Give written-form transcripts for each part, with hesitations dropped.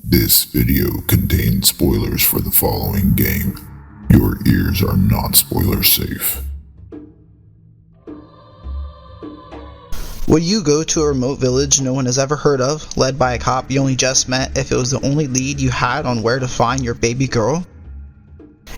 This video contains spoilers for the following game. Your ears are not spoiler safe. Would you go to a remote village no one has ever heard of, led by a cop you only just met, if it was the only lead you had on where to find your baby girl?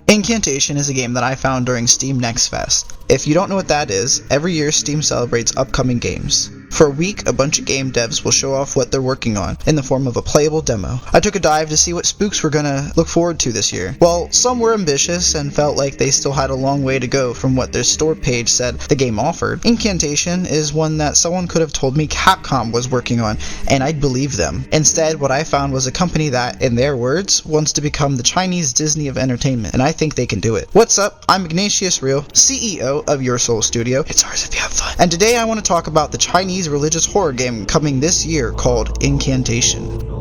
Incantation is a game that I found during Steam Next Fest. If you don't know what that is, every year Steam celebrates upcoming games. For a week, a bunch of game devs will show off what they're working on, in the form of a playable demo. I took a dive to see what spooks we're gonna look forward to this year. Well, some were ambitious and felt like they still had a long way to go from what their store page said the game offered. Incantation is one that someone could have told me Capcom was working on, and I'd believe them. Instead, what I found was a company that, in their words, wants to become the Chinese Disney of entertainment, and I think they can do it. What's up? I'm IgsEatsYurSoul, CEO of IgsEatsYurSoul Studio. It's ours if you have fun. And today I want to talk about the Chinese religious horror game coming this year called Incantation.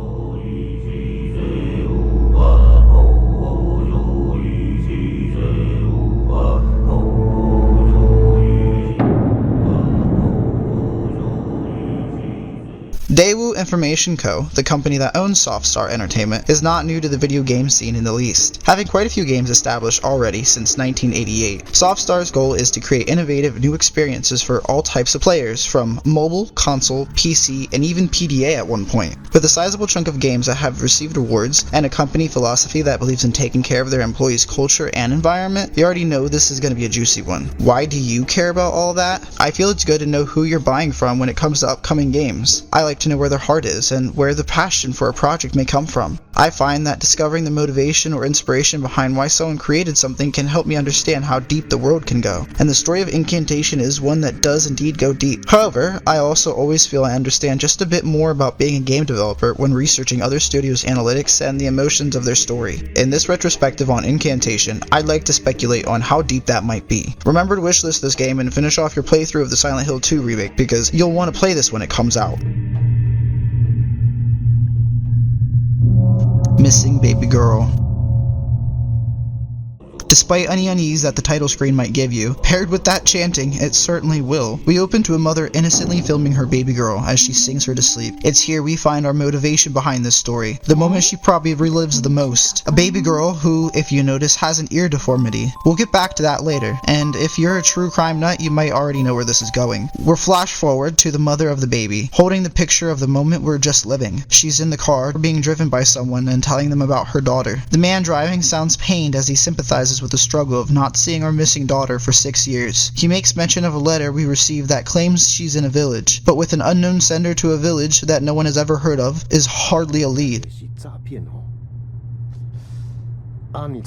Daewoo Information Co., the company that owns Softstar Entertainment, is not new to the video game scene in the least, having quite a few games established already since 1988. Softstar's goal is to create innovative new experiences for all types of players, from mobile, console, PC, and even PDA at one point. With a sizable chunk of games that have received awards, and a company philosophy that believes in taking care of their employees' culture and environment, you already know this is going to be a juicy one. Why do you care about all that? I feel it's good to know who you're buying from when it comes to upcoming games. I like to know where their heart is and where the passion for a project may come from. I find that discovering the motivation or inspiration behind why someone created something can help me understand how deep the world can go, and the story of Incantation is one that does indeed go deep. However, I also always feel I understand just a bit more about being a game developer when researching other studios' analytics and the emotions of their story. In this retrospective on Incantation, I'd like to speculate on how deep that might be. Remember to wishlist this game and finish off your playthrough of the Silent Hill 2 remake, because you'll want to play this when it comes out. Missing baby girl. Despite any unease that the title screen might give you, paired with that chanting, it certainly will, we open to a mother innocently filming her baby girl as she sings her to sleep. It's here we find our motivation behind this story, the moment she probably relives the most. A baby girl who, if you notice, has an ear deformity. We'll get back to that later, and if you're a true crime nut, you might already know where this is going. We're flash forward to the mother of the baby, holding the picture of the moment we're just living. She's in the car, being driven by someone and telling them about her daughter. The man driving sounds pained as he sympathizes with the struggle of not seeing our missing daughter for 6 years. He makes mention of a letter we received that claims she's in a village, but with an unknown sender to a village that no one has ever heard of is hardly a lead. In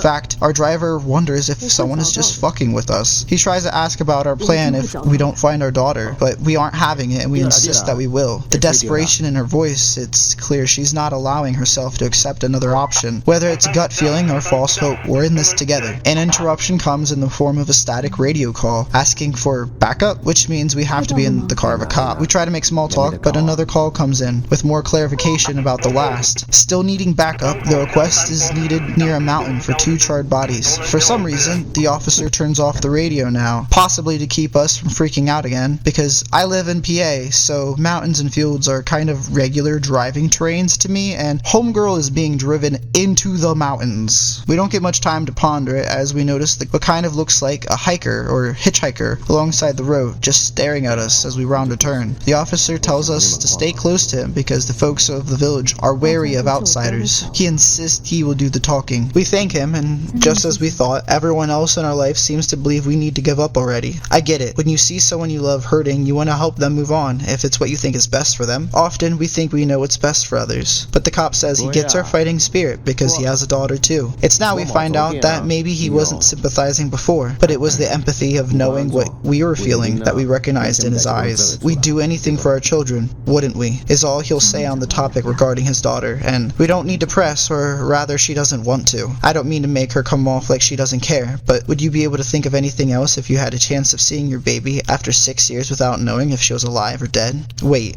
fact, our driver wonders if someone is just fucking with us. He tries to ask about our plan if we don't find our daughter, but we aren't having it and we insist that we will. The desperation in her voice, it's clear she's not allowing herself to accept another option. Whether it's gut feeling or false hope, we're in this together. An interruption comes in the form of a static radio call, asking for backup, which means we have to be in the car of a cop. We try to make small talk, but another call comes in, with more clarification about the last. Still needing backup, the request is needed near a mountain for 2 charred bodies. For some reason, the officer turns off the radio now, possibly to keep us from freaking out again, because I live in PA, so mountains and fields are kind of regular driving terrains to me, and homegirl is being driven into the mountains. We don't get much time to ponder it as we notice what kind of looks like a hiker or hitchhiker alongside the road, just staring at us as we round a turn. The officer tells us to stay close to him because the folks of the village are wary of outsiders. He insists he will do the talking. We thank him, and just as we thought, everyone else in our life seems to believe we need to give up already. I get it. When you see someone you love hurting, you want to help them move on, if it's what you think is best for them. Often, we think we know what's best for others. But the cop says he gets our fighting spirit because he has a daughter too. It's now we find out that maybe he wasn't sympathizing before, but it was the empathy of knowing what we were feeling that we recognized in his eyes. We'd do anything for our children, wouldn't we? Is all he'll say on the topic regarding his daughter, and we don't need to press, or rather she doesn't want to. I don't mean to make her come off like she doesn't care, but would you be able to think of anything else if you had a chance of seeing your baby after 6 years without knowing if she was alive or dead? Wait,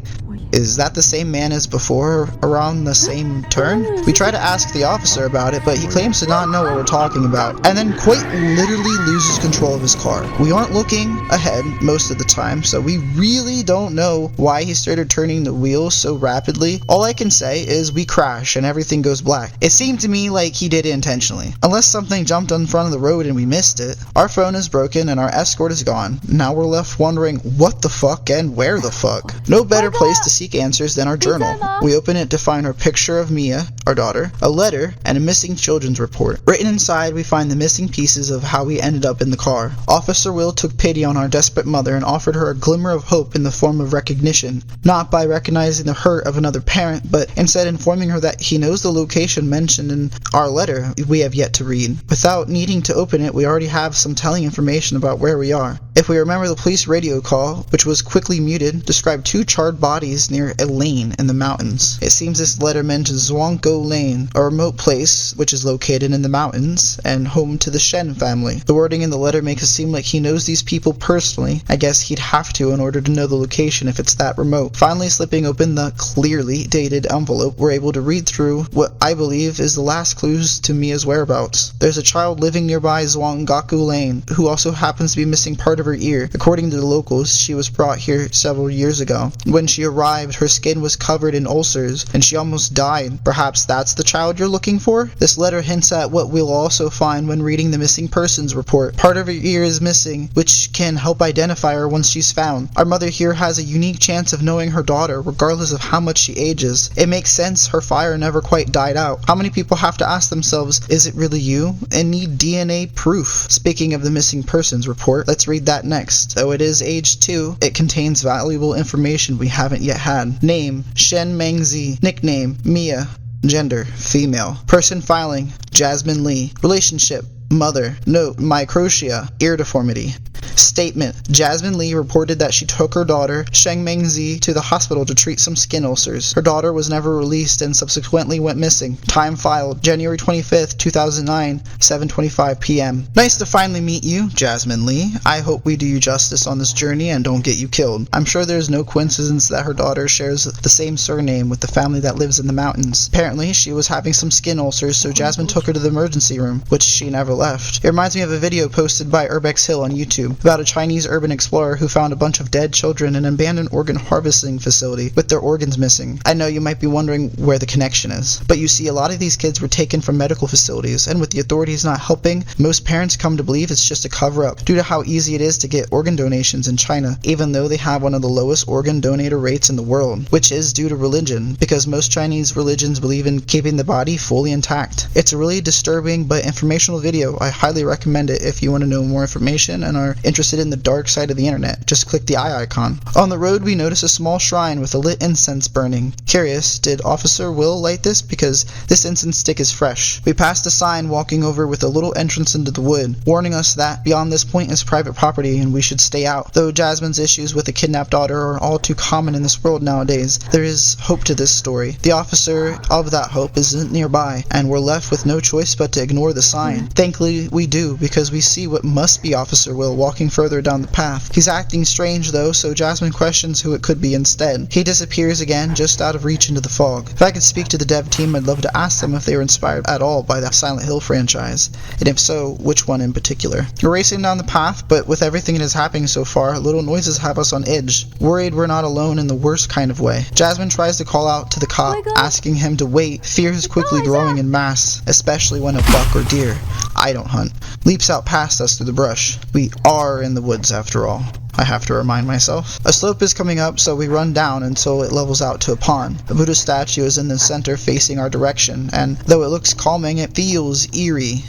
is that the same man as before around the same turn? We try to ask the officer about it, but he claims to not know what we're talking about, and then quite literally loses control of his car. We aren't looking ahead most of the time, so we really don't know why he started turning the wheels so rapidly. All I can say is we crash and everything goes black. It seemed to me like he did it intentionally. Unless something jumped in front of the road and we missed it. Our phone is broken and our escort is gone. Now we're left wondering what the fuck and where the fuck. No better place to seek answers than our journal. We open it to find our picture of Mia, our daughter, a letter, and a missing children's report. Written inside, we find the missing pieces of how we ended up in the car. Officer Will took pity on our desperate mother and offered her a glimmer of hope in the form of recognition, not by recognizing the hurt of another parent, but instead informing her that he knows the location mentioned in our letter we have yet to read. Without needing to open it, we already have some telling information about where we are. If we remember, the police radio call, which was quickly muted, described 2 charred bodies near a lane in the mountains. It seems this letter mentions Zhuangguo Lane, a remote place which is located in the mountains and home to the Shen family. The wording in the letter makes it seem like he knows these people personally. I guess he'd have to in order to know the location if it's that remote. Finally, slipping open the clearly dated envelope, we're able to read through what I believe is the last clues to Mia's whereabouts. There's a child living nearby Zhuangguo Lane who also happens to be missing part of her ear. According to the locals, she was brought here several years ago. When she arrived, her skin was covered in ulcers and she almost died. Perhaps that's the child you're looking for? This letter hints at what we'll also find when reading the missing persons report. Part of her ear is missing, which can help identify her once she's found. Our mother here has a unique chance of knowing her daughter, regardless of how much she ages. It makes sense her fire never quite died out. How many people have to ask themselves, is it really you? And need DNA proof. Speaking of the missing persons report, let's read that next. Though it is age 2, it contains valuable information we haven't yet had. Name, Shen Mengzi. Nickname, Mia. Gender, female. Person filing, Jasmine Lee. Relationship, mother. Note, microtia, ear deformity. Statement: Jasmine Lee reported that she took her daughter, Sheng Mengzi, to the hospital to treat some skin ulcers. Her daughter was never released and subsequently went missing. Time filed, January 25th, 2009, 7:25 p.m. Nice to finally meet you, Jasmine Lee. I hope we do you justice on this journey and don't get you killed. I'm sure there's no coincidence that her daughter shares the same surname with the family that lives in the mountains. Apparently, she was having some skin ulcers, so Jasmine took her to the emergency room, which she never left. It reminds me of a video posted by Urbex Hill on YouTube about a Chinese urban explorer who found a bunch of dead children in an abandoned organ harvesting facility with their organs missing. I know you might be wondering where the connection is, but you see, a lot of these kids were taken from medical facilities, and with the authorities not helping, most parents come to believe it's just a cover-up due to how easy it is to get organ donations in China, even though they have one of the lowest organ donor rates in the world, which is due to religion, because most Chinese religions believe in keeping the body fully intact. It's a really disturbing but informational video. I highly recommend it if you want to know more information and are interested in the dark side of the internet. Just click the eye icon. On the road, we notice a small shrine with a lit incense burning. Curious, did Officer Will light this? Because this incense stick is fresh. We passed a sign walking over with a little entrance into the wood, warning us that beyond this point is private property and we should stay out. Though Jasmine's issues with a kidnapped daughter are all too common in this world nowadays, there is hope to this story. The officer of that hope isn't nearby, and we're left with no choice but to ignore the sign. Thankfully, we do, because we see what must be Officer Will walking further down the path. He's acting strange though, so Jasmine questions who it could be instead. He disappears again, just out of reach into the fog. If I could speak to the dev team, I'd love to ask them if they were inspired at all by the Silent Hill franchise, and if so, which one in particular. We're racing down the path, but with everything that is happening so far, little noises have us on edge, worried we're not alone in the worst kind of way. Jasmine tries to call out to the cop, asking him to wait. Fear is quickly growing in mass, especially when a buck or deer, I don't hunt, leaps out past us through the brush. We are in the woods after all, I have to remind myself. A slope is coming up, so we run down until it levels out to a pond. A Buddha statue is in the center facing our direction, and though it looks calming, it feels eerie.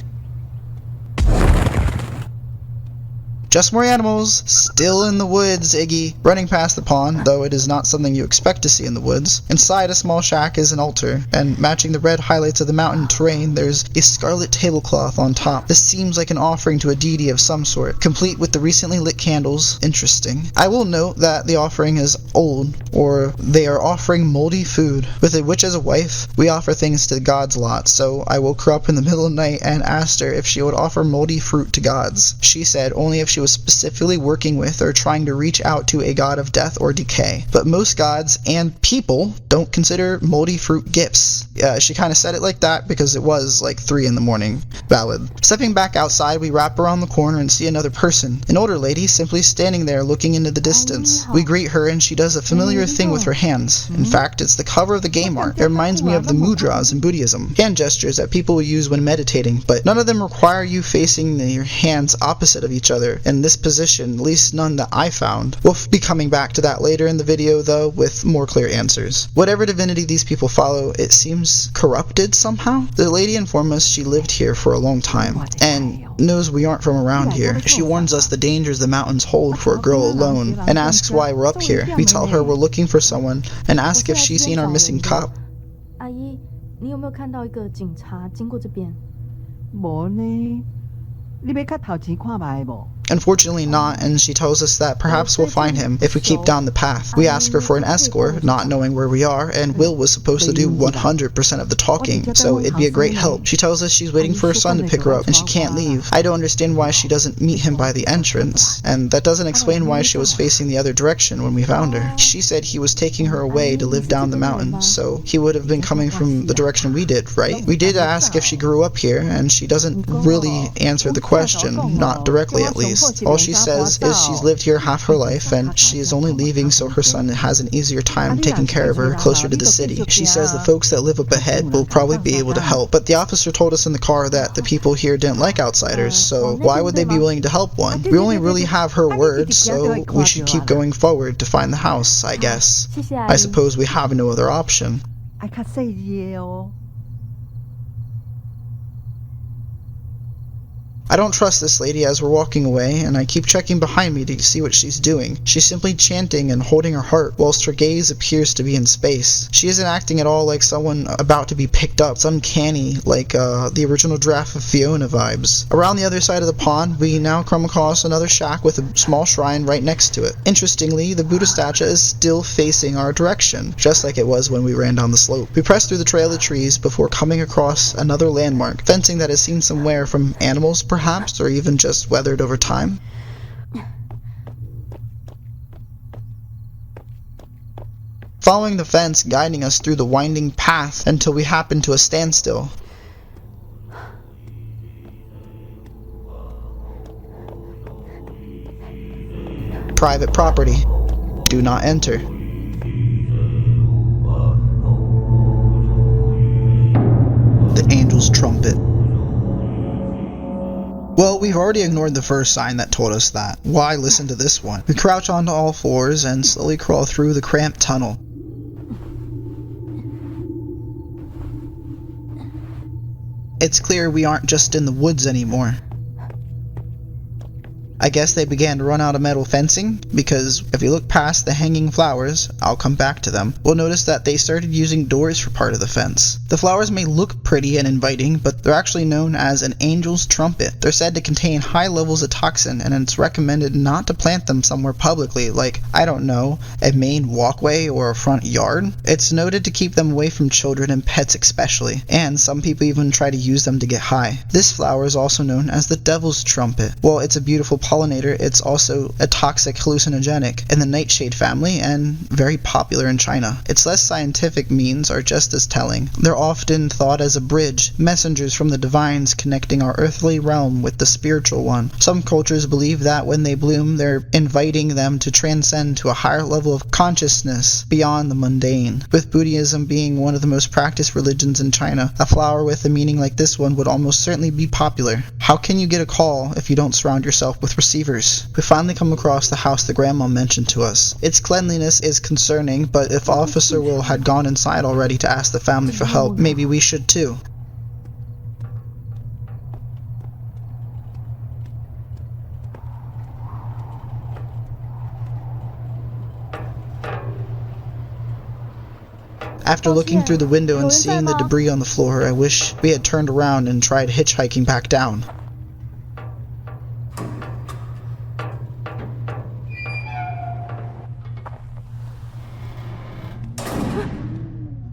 Just more animals, still in the woods, Iggy. Running past the pond, though it is not something you expect to see in the woods. Inside a small shack is an altar, and matching the red highlights of the mountain terrain, there's a scarlet tablecloth on top. This seems like an offering to a deity of some sort, complete with the recently lit candles. Interesting. I will note that the offering is old, or they are offering moldy food. With a witch as a wife, we offer things to the gods a lot, so I woke her up in the middle of the night and asked her if she would offer moldy fruit to gods. She said only if she was specifically working with or trying to reach out to a god of death or decay. But most gods and people don't consider moldy fruit gifts. She kind of said it like that because it was like 3 in the morning. Valid. Stepping back outside, we wrap around the corner and see another person. An older lady simply standing there looking into the distance. We greet her and she does a familiar thing with her hands. In fact, it's the cover of the game art. It reminds me of the mudras in Buddhism. Hand gestures that people use when meditating, but none of them require you facing your hands opposite of each other in this position, at least none that I found. We'll be coming back to that later in the video though with more clear answers. Whatever divinity these people follow, it seems corrupted somehow. The lady informed us she lived here for a long time and knows we aren't from around here. She warns us the dangers the mountains hold for a girl alone and asks why we're up here. We tell her we're looking for someone and ask if she's seen our missing cop. 阿姨，你有没有看到一个警察经过这边？无呢，你要较头前看卖无？ Unfortunately not, and she tells us that perhaps we'll find him if we keep down the path. We ask her for an escort, not knowing where we are, and Will was supposed to do 100% of the talking, so it'd be a great help. She tells us she's waiting for her son to pick her up, and she can't leave. I don't understand why she doesn't meet him by the entrance, and that doesn't explain why she was facing the other direction when we found her. She said he was taking her away to live down the mountain, so he would have been coming from the direction we did, right? We did ask if she grew up here, and she doesn't really answer the question, not directly at least. All she says is she's lived here half her life and she is only leaving so her son has an easier time taking care of her closer to the city. She says the folks that live up ahead will probably be able to help, but the officer told us in the car that the people here didn't like outsiders, so why would they be willing to help one? We only really have her word, so we should keep going forward to find the house, I guess. I suppose we have no other option. I don't trust this lady as we're walking away, and I keep checking behind me to see what she's doing. She's simply chanting and holding her heart, whilst her gaze appears to be in space. She isn't acting at all like someone about to be picked up. It's uncanny, like the original draft of Fiona vibes. Around the other side of the pond, we now come across another shack with a small shrine right next to it. Interestingly, the Buddha statue is still facing our direction, just like it was when we ran down the slope. We press through the trail of trees before coming across another landmark, fencing that is seen somewhere from animals, perhaps, or even just weathered over time. Following the fence, guiding us through the winding path until we happen to a standstill. Private property. Do not enter. The angel's trumpet. Well, we've already ignored the first sign that told us that. Why listen to this one? We crouch onto all fours and slowly crawl through the cramped tunnel. It's clear we aren't just in the woods anymore. I guess they began to run out of metal fencing, because if you look past the hanging flowers, I'll come back to them, we'll notice that they started using doors for part of the fence. The flowers may look pretty and inviting, but they're actually known as an angel's trumpet. They're said to contain high levels of toxin, and it's recommended not to plant them somewhere publicly, like, I don't know, a main walkway or a front yard. It's noted to keep them away from children and pets especially, and some people even try to use them to get high. This flower is also known as the devil's trumpet. While it's a beautiful pollinator, it's also a toxic hallucinogenic in the nightshade family and very popular in China. Its less scientific means are just as telling. They're often thought as a bridge, messengers from the divines connecting our earthly realm with the spiritual one. Some cultures believe that when they bloom, they're inviting them to transcend to a higher level of consciousness beyond the mundane. With Buddhism being one of the most practiced religions in China, a flower with a meaning like this one would almost certainly be popular. How can you get a call if you don't surround yourself with receivers? We finally come across the house the grandma mentioned to us. Its cleanliness is concerning, but if Officer Will had gone inside already to ask the family for help, maybe we should too. After looking through the window and seeing the debris on the floor, I wish we had turned around and tried hitchhiking back down.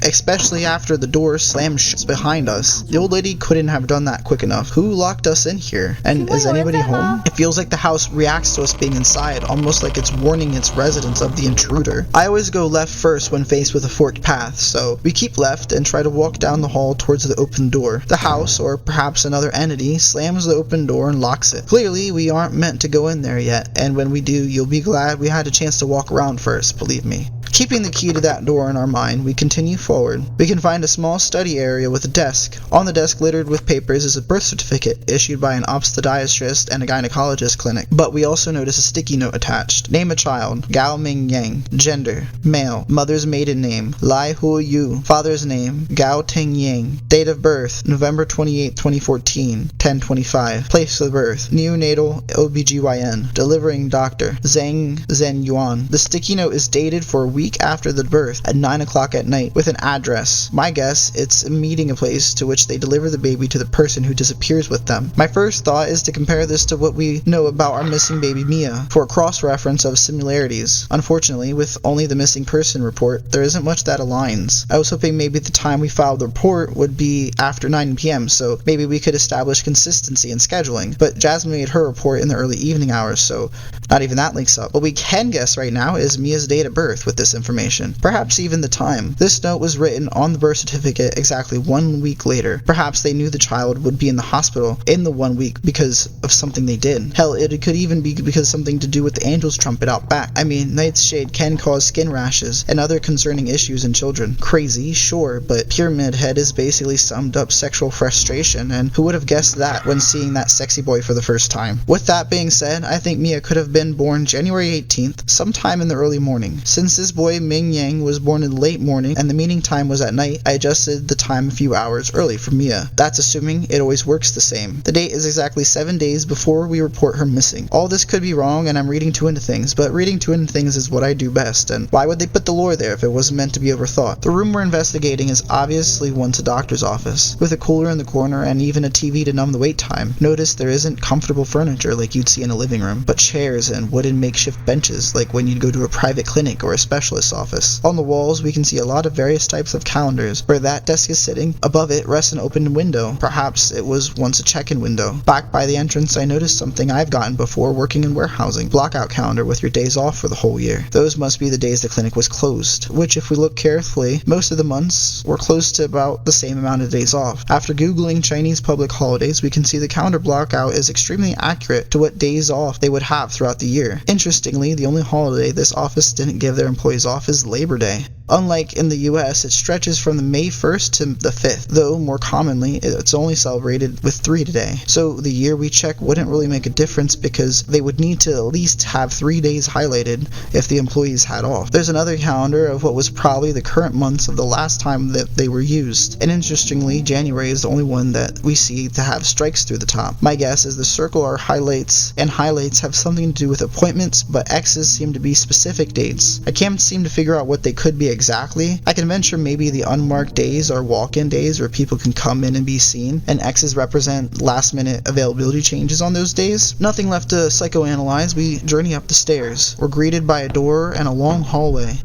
especially after the door slammed shut behind us. The old lady couldn't have done that quick enough. Who locked us in here? And is anybody home? It feels like the house reacts to us being inside, almost like it's warning its residents of the intruder. I always go left first when faced with a forked path, so we keep left and try to walk down the hall towards the open door. The house, or perhaps another entity, slams the open door and locks it. Clearly, we aren't meant to go in there yet, and when we do, you'll be glad we had a chance to walk around first, believe me. Keeping the key to that door in our mind, we continue forward. We can find a small study area with a desk. On the desk, littered with papers, is a birth certificate issued by an obstetrician and a gynecologist clinic. But we also notice a sticky note attached. Name a child: Gao Ming Yang. Gender: male. Mother's maiden name: ÂÜ Yu. Father's name: Gao Ting Yang. Date of birth: November 28, 2014, 10:25. Place of birth: neonatal OBGYN. Delivering doctor: Zhang Zhenyuan. The sticky note is dated for a week after the birth at 9 o'clock at night with an address. My guess, it's a meeting place to which they deliver the baby to the person who disappears with them. My first thought is to compare this to what we know about our missing baby Mia for a cross-reference of similarities. Unfortunately, with only the missing person report, there isn't much that aligns. I was hoping maybe the time we filed the report would be after 9 p.m. so maybe we could establish consistency in scheduling, but Jasmine made her report in the early evening hours, so not even that links up. What we can guess right now is Mia's date of birth with this information, perhaps even the time. This note was written on the birth certificate exactly 1 week later. Perhaps they knew the child would be in the hospital in the 1 week because of something they did. Hell, it could even be because something to do with the angel's trumpet out back. I mean, nightshade can cause skin rashes and other concerning issues in children. Crazy, sure, but Pyramid Head is basically summed up sexual frustration, and who would have guessed that when seeing that sexy boy for the first time? With that being said, I think Mia could have been born January 18th, sometime in the early morning. Since this boy Ming Yang was born in the late morning and the meeting time was at night, I adjusted the time a few hours early for Mia. That's assuming it always works the same. The date is exactly 7 days before we report her missing. All this could be wrong and I'm reading too into things, but reading too into things is what I do best, and why would they put the lore there if it wasn't meant to be overthought? The room we're investigating is obviously once a doctor's office, with a cooler in the corner and even a TV to numb the wait time. Notice there isn't comfortable furniture like you'd see in a living room, but chairs and wooden makeshift benches like when you'd go to a private clinic or a specialist's office. On the walls, we can see a lot of various types of calendars. Where that desk is sitting, above it rests an open window. Perhaps it was once a check-in window. Back by the entrance, I noticed something I've gotten before working in warehousing. Blockout calendar with your days off for the whole year. Those must be the days the clinic was closed, which if we look carefully, most of the months were close to about the same amount of days off. After googling Chinese public holidays, we can see the calendar blockout is extremely accurate to what days off they would have throughout the year. Interestingly, the only holiday this office didn't give their employees off is Labor Day. Unlike in the US, it stretches from the May 1st to the 5th, though more commonly it's only celebrated with 3 today. So the year we check wouldn't really make a difference because they would need to at least have 3 days highlighted if the employees had off. There's another calendar of what was probably the current months of the last time that they were used, and interestingly, January is the only one that we see to have strikes through the top. My guess is the circle are highlights, and highlights have something to do with appointments, but X's seem to be specific dates. I can't seem to figure out what they could be exactly. I can venture maybe the unmarked days are walk-in days where people can come in and be seen, and X's represent last-minute availability changes on those days. Nothing left to psychoanalyze. We journey up the stairs. We're greeted by a door and a long hallway.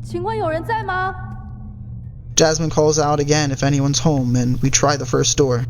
请问有人在吗？ Jasmine calls out again if anyone's home, and we try the first door.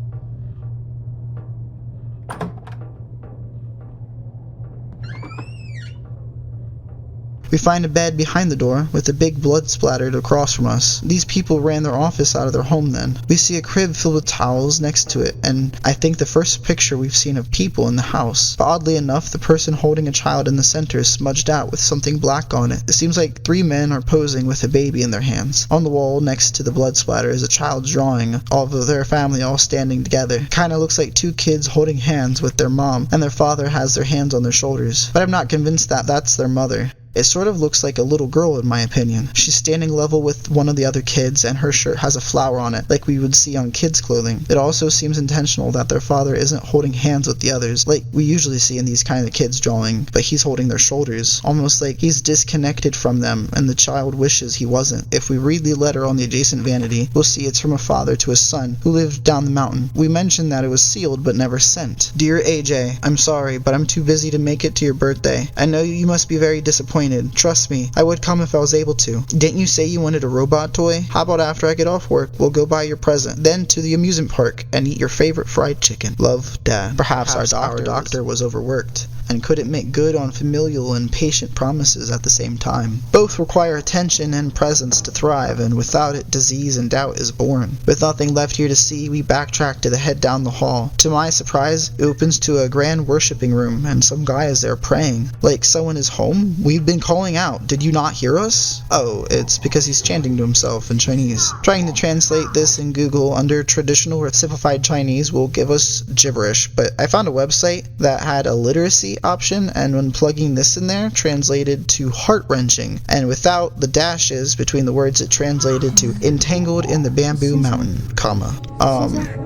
We find a bed behind the door with a big blood splattered across from us. These people ran their office out of their home then. We see a crib filled with towels next to it, and I think the first picture we've seen of people in the house. But oddly enough, the person holding a child in the center is smudged out with something black on it. It seems like 3 men are posing with a baby in their hands. On the wall next to the blood splatter is a child's drawing of their family all standing together. Kinda looks like 2 kids holding hands with their mom, and their father has their hands on their shoulders. But I'm not convinced that that's their mother. It sort of looks like a little girl in my opinion. She's standing level with one of the other kids and her shirt has a flower on it like we would see on kids' clothing. It also seems intentional that their father isn't holding hands with the others like we usually see in these kind of kids drawing, but he's holding their shoulders, almost like he's disconnected from them and the child wishes he wasn't. If we read the letter on the adjacent vanity, we'll see it's from a father to his son who lived down the mountain. We mentioned that it was sealed but never sent. Dear AJ, I'm sorry, but I'm too busy to make it to your birthday. I know you must be very disappointed disappointed. Trust me, I would come if I was able to. Didn't you say you wanted a robot toy? How about after I get off work, we'll go buy your present, then to the amusement park and eat your favorite fried chicken. Love, Dad. Perhaps our doctor was overworked and couldn't make good on familial and patient promises at the same time. Both require attention and presence to thrive, and without it, disease and doubt is born. With nothing left here to see, we backtrack to the head down the hall. To my surprise, it opens to a grand worshipping room, and some guy is there praying. Like someone is home? We've been calling out. Did you not hear us? Oh, it's because he's chanting to himself in Chinese. Trying to translate this in Google under traditional or simplified Chinese will give us gibberish, but I found a website that had a literacy option, and when plugging this in there, translated to heart-wrenching, and without the dashes between the words, it translated to entangled in the bamboo mountain, comma.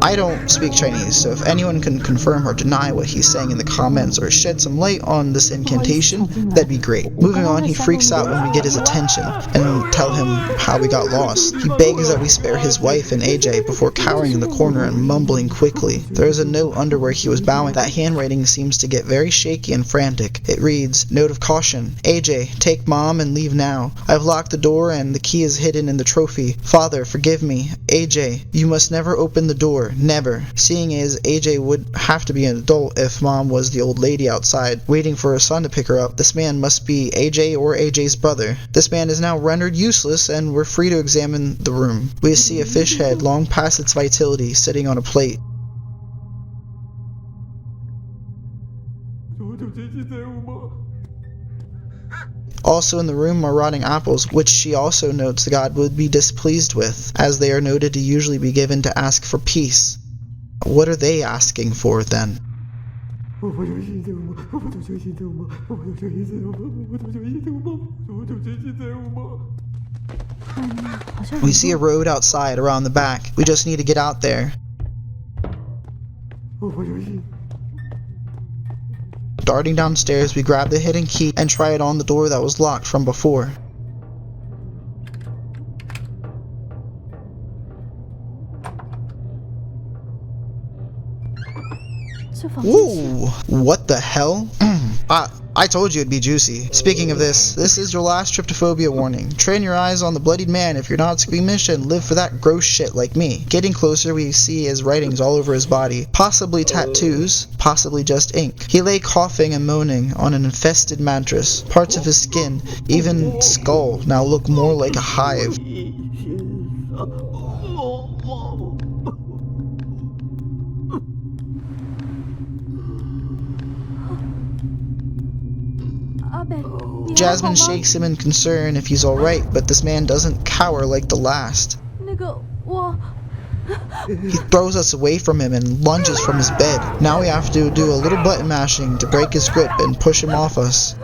I don't speak Chinese, so if anyone can confirm or deny what he's saying in the comments or shed some light on this incantation, that'd be great. Moving on, he freaks out when we get his attention and tell him how we got lost. He begs that we spare his wife and AJ before cowering in the corner and mumbling quickly. There is a note under where he was bowing. That handwriting seems to get very shaky and frantic. It reads, "Note of caution. AJ, take Mom and leave now. I've locked the door and the key is hidden in the trophy. Father, forgive me. AJ, you must never open the door. Never." Seeing as AJ would have to be an adult if Mom was the old lady outside, waiting for her son to pick her up, this man must be AJ or AJ's brother. This man is now rendered useless and we're free to examine the room. We see a fish head long past its vitality sitting on a plate. Also in the room are rotting apples, which she also notes God would be displeased with, as they are noted to usually be given to ask for peace. What are they asking for then? We see a road outside around the back. We just need to get out there. Darting downstairs, we grab the hidden key and try it on the door that was locked from before. Whoa! What the hell? I told you it'd be juicy. Speaking of this is your last trypophobia warning. Train your eyes on the bloodied man if you're not squeamish and live for that gross shit like me. Getting closer, we see his writings all over his body. Possibly tattoos, possibly just ink. He lay coughing and moaning on an infested mattress. Parts of his skin, even skull, now look more like a hive. Jasmine shakes him in concern if he's alright, but this man doesn't cower like the last. He throws us away from him and lunges from his bed. Now we have to do a little button mashing to break his grip and push him off us.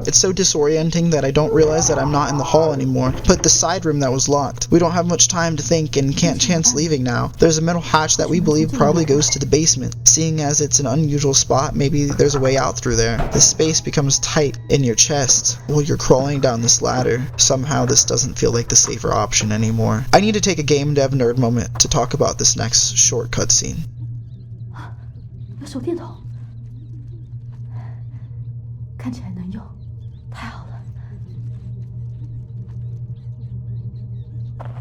It's so disorienting that I don't realize that I'm not in the hall anymore, but the side room that was locked. We don't have much time to think and can't chance leaving now. There's a metal hatch that we believe probably goes to the basement. Seeing as it's an unusual spot, maybe there's a way out through there. The space becomes tight in your chest while you're crawling down this ladder. Somehow this doesn't feel like the safer option anymore. I need to take a game dev nerd moment to talk about this next short cutscene. 手电筒，看起来能用，太好了。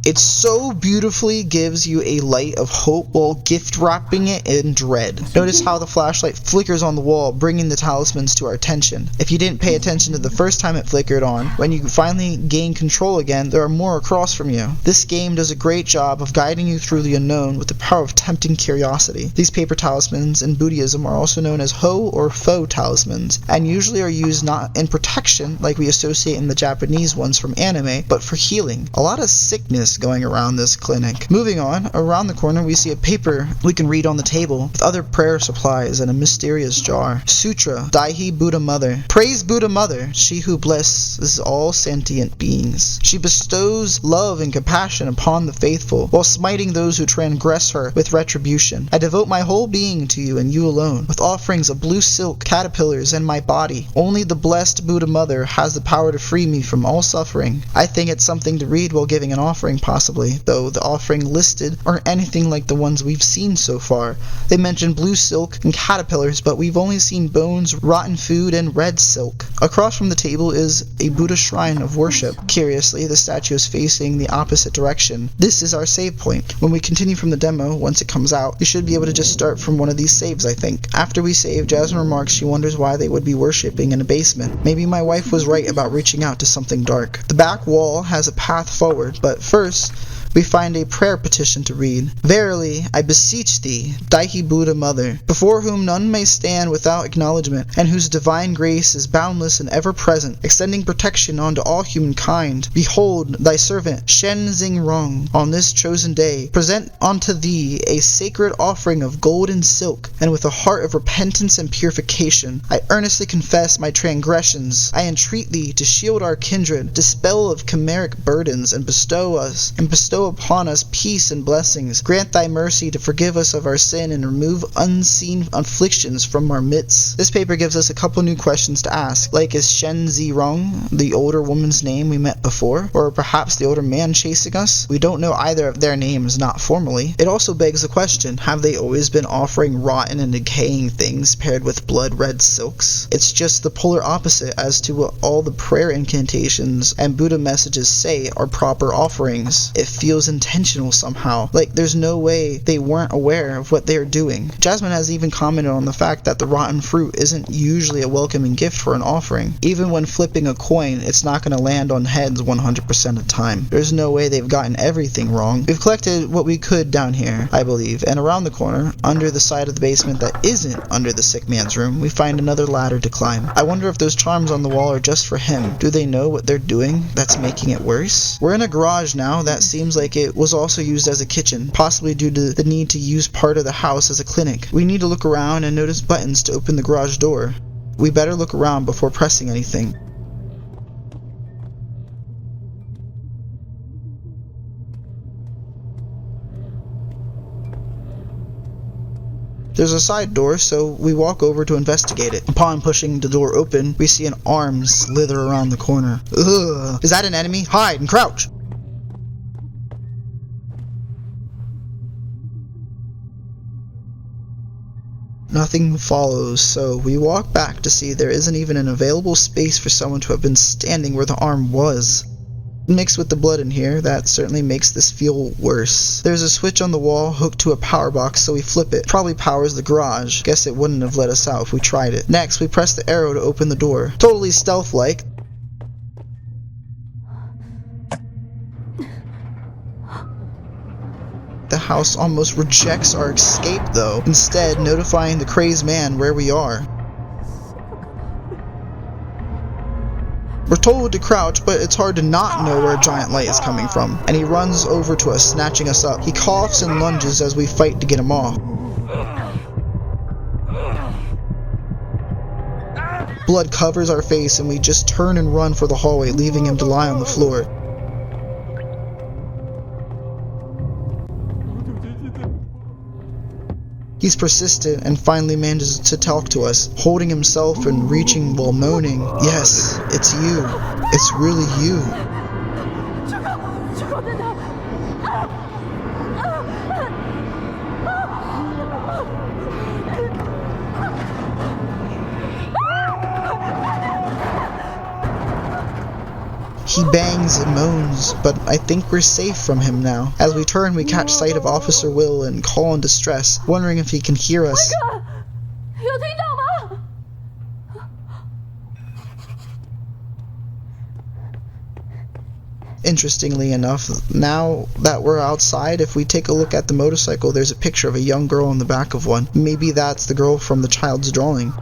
It so beautifully gives you a light of hope while gift wrapping it in dread. Notice how the flashlight flickers on the wall, bringing the talismans to our attention. If you didn't pay attention to the first time it flickered on, when you finally gain control again, there are more across from you. This game does a great job of guiding you through the unknown with the power of tempting curiosity. These paper talismans in Buddhism are also known as හැ or faux talismans, and usually are used not in protection like we associate in the Japanese ones from anime, but for healing. A lot of sickness going around this clinic. Moving on, around the corner we see a paper we can read on the table with other prayer supplies and a mysterious jar. Sutra, Daihi Buddha Mother. Praise Buddha Mother, she who blesses all sentient beings. She bestows love and compassion upon the faithful, while smiting those who transgress her with retribution. I devote my whole being to you and you alone, with offerings of blue silk, caterpillars, and my body. Only the blessed Buddha Mother has the power to free me from all suffering. I think it's something to read while giving an offering, possibly, though the offering listed aren't anything like the ones we've seen so far. They mention blue silk and caterpillars, but we've only seen bones, rotten food, and red silk. Across from the table is a Buddha shrine of worship. Curiously, the statue is facing the opposite direction. This is our save point. When we continue from the demo, once it comes out, we should be able to just start from one of these saves, I think. After we save, Jasmine remarks she wonders why they would be worshipping in a basement. Maybe my wife was right about reaching out to something dark. The back wall has a path forward, but first, we find a prayer petition to read. Verily, I beseech thee, Daihi Buddha Mother, before whom none may stand without acknowledgement, and whose divine grace is boundless and ever-present, extending protection unto all humankind. Behold, thy servant, Shen Xing Rong, on this chosen day, present unto thee a sacred offering of gold and silk, and with a heart of repentance and purification, I earnestly confess my transgressions. I entreat thee to shield our kindred, dispel of chimeric burdens, and bestow upon us peace and blessings. Grant thy mercy to forgive us of our sin and remove unseen afflictions from our midst. This paper gives us a couple new questions to ask, like is Shen Zi Rong the older woman's name we met before, or perhaps the older man chasing us? We don't know either of their names, not formally. It also begs the question, have they always been offering rotten and decaying things paired with blood red silks? It's just the polar opposite as to what all the prayer incantations and Buddha messages say are proper offerings. It feels intentional somehow, like there's no way they weren't aware of what they are doing. Jasmine has even commented on the fact that the rotten fruit isn't usually a welcoming gift for an offering. Even when flipping a coin, it's not going to land on heads 100% of the time. There's no way they've gotten everything wrong. We've collected what we could down here, I believe, and around the corner, under the side of the basement that isn't under the sick man's room, we find another ladder to climb. I wonder if those charms on the wall are just for him. Do they know what they're doing that's making it worse? We're in a garage now that seems like it was also used as a kitchen, possibly due to the need to use part of the house as a clinic. We need to look around and notice buttons to open the garage door. We better look around before pressing anything. There's a side door, so we walk over to investigate it. Upon pushing the door open, we see an arm slither around the corner. Ugh! Is that an enemy? Hide and crouch! Nothing follows, so we walk back to see there isn't even an available space for someone to have been standing where the arm was. Mixed with the blood in here, that certainly makes this feel worse. There's a switch on the wall hooked to a power box, so we flip it. Probably powers the garage. Guess it wouldn't have let us out if we tried it. Next, we press the arrow to open the door. Totally stealth-like. The house almost rejects our escape though, instead notifying the crazed man where we are. We're told to crouch, but it's hard to not know where a giant light is coming from, and he runs over to us, snatching us up. He coughs and lunges as we fight to get him off. Blood covers our face and we just turn and run for the hallway, leaving him to lie on the floor. He's persistent and finally manages to talk to us, holding himself and reaching while moaning, "Yes, it's you. It's really you." He bangs and moans, but I think we're safe from him now. As we turn, we catch sight of Officer Will and call in distress, wondering if he can hear us. Interestingly enough, now that we're outside, if we take a look at the motorcycle, there's a picture of a young girl in the back of one. Maybe that's the girl from the child's drawing.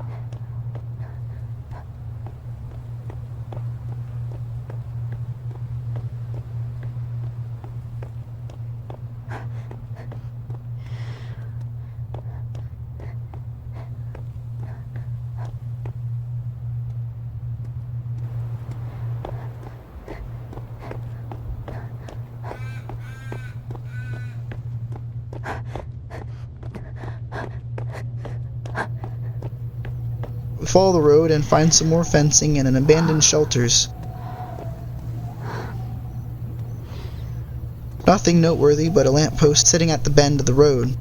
We follow the road and find some more fencing and an abandoned shelters. Nothing noteworthy but a lamppost sitting at the bend of the road.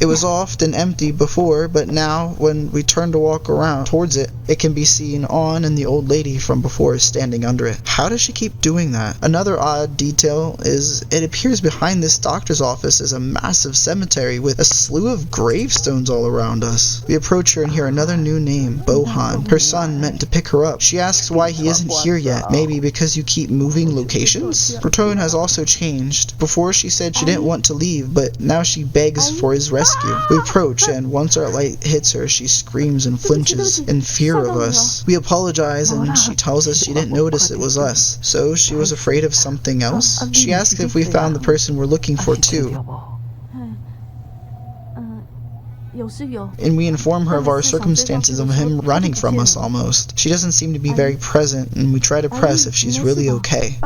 It was often empty before, but now, when we turn to walk around towards it, it can be seen on and the old lady from before is standing under it. How does she keep doing that? Another odd detail is it appears behind this doctor's office is a massive cemetery with a slew of gravestones all around us. We approach her and hear another new name, Bohan. Her son meant to pick her up. She asks why he isn't here yet. Maybe because you keep moving locations? Her tone has also changed. Before she said she didn't want to leave, but now she begs for his rescue. We approach, and once our light hits her, she screams and flinches in fear of us. We apologize, and she tells us she didn't notice it was us. So she was afraid of something else? She asks if we found the person we're looking for too. And we inform her of our circumstances of him running from us almost. She doesn't seem to be very present, and we try to press if she's really okay.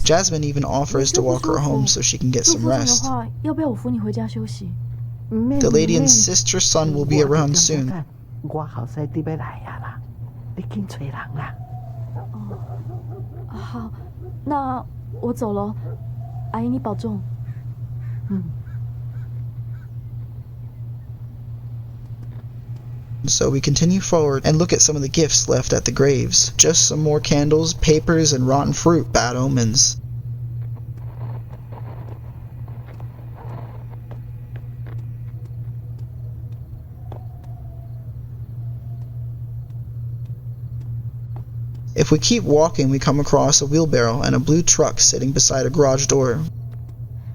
Jasmine even offers to walk her home so she can get some rest. The lady insists her son will be around soon. So we continue forward and look at some of the gifts left at the graves. Just some more candles, papers, and rotten fruit. Bad omens. If we keep walking, we come across a wheelbarrow and a blue truck sitting beside a garage door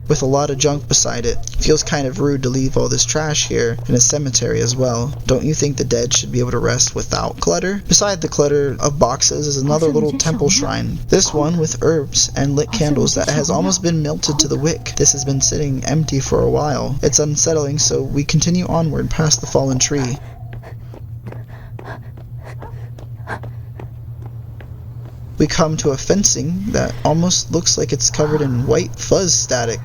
with a lot of junk beside it. Feels kind of rude to leave all this trash here in a cemetery as well. Don't you think the dead should be able to rest without clutter? Beside the clutter of boxes is another little temple shrine. This one with herbs and lit candles that has almost been melted to the wick. This has been sitting empty for a while. It's unsettling, so we continue onward past the fallen tree. We come to a fencing that almost looks like it's covered in white fuzz static.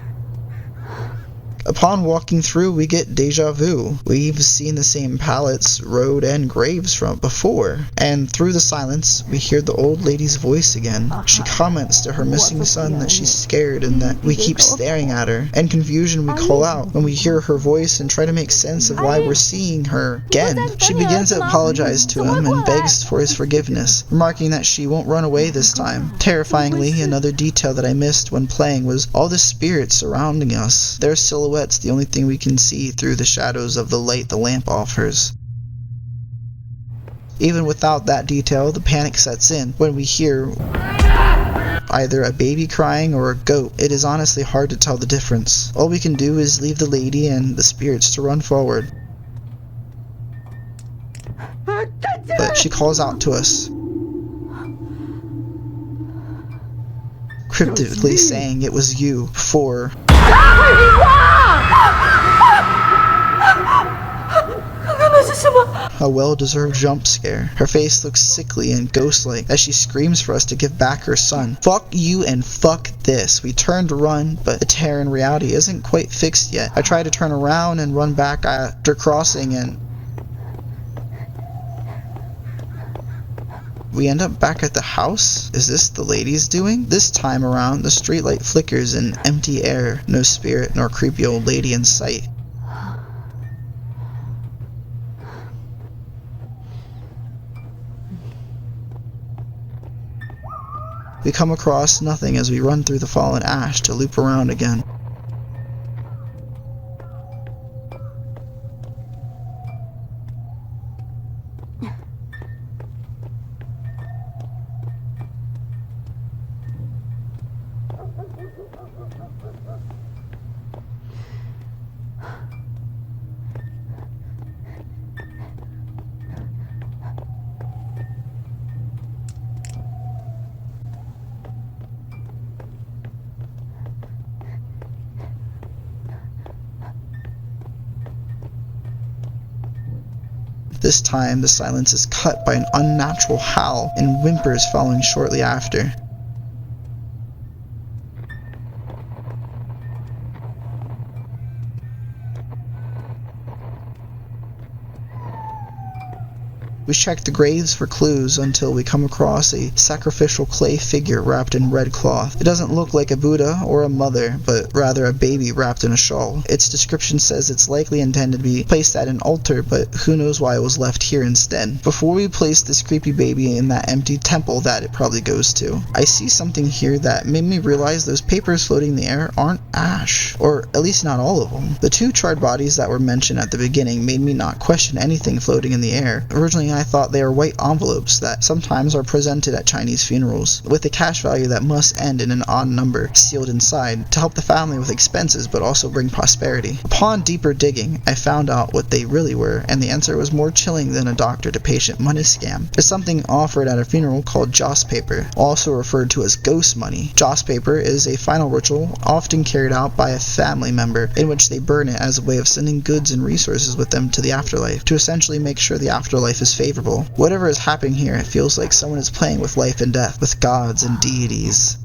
Upon walking through, we get deja vu. We've seen the same pallets, road, and graves from before. And through the silence, we hear the old lady's voice again. She comments to her missing son that she's scared and that we keep staring at her. In confusion, we call out when we hear her voice and try to make sense of why we're seeing her again. She begins to apologize to him and begs for his forgiveness, remarking that she won't run away this time. Terrifyingly, another detail that I missed when playing was all the spirits surrounding us. Their silhouettes the only thing we can see through the shadows of the light the lamp offers. Even without that detail, the panic sets in when we hear either a baby crying or a goat. It is honestly hard to tell the difference. All we can do is leave the lady and the spirits to run forward. But she calls out to us, cryptically saying it was you before. A well-deserved jump scare. Her face looks sickly and ghost-like as she screams for us to give back her son. Fuck you and fuck this. We turn to run, but the tear in reality isn't quite fixed yet. I try to turn around and run back after crossing, and we end up back at the house? Is this the lady's doing? This time around, the streetlight flickers in empty air. No spirit nor creepy old lady in sight. We come across nothing as we run through the fallen ash to loop around again. This time, the silence is cut by an unnatural howl and whimpers following shortly after. We check the graves for clues until we come across a sacrificial clay figure wrapped in red cloth. It doesn't look like a Buddha or a mother, but rather a baby wrapped in a shawl. Its description says it's likely intended to be placed at an altar, but who knows why it was left here instead. Before we place this creepy baby in that empty temple that it probably goes to, I see something here that made me realize those papers floating in the air aren't ash, or at least not all of them. The two charred bodies that were mentioned at the beginning made me not question anything floating in the air. Originally I thought they were white envelopes that sometimes are presented at Chinese funerals, with a cash value that must end in an odd number sealed inside, to help the family with expenses but also bring prosperity. Upon deeper digging, I found out what they really were, and the answer was more chilling than a doctor-to-patient money scam. It's something offered at a funeral called joss paper, also referred to as ghost money. Joss paper is a final ritual often carried out by a family member in which they burn it as a way of sending goods and resources with them to the afterlife, to essentially make sure the afterlife is favorable. Whatever is happening here, it feels like someone is playing with life and death, with gods and deities.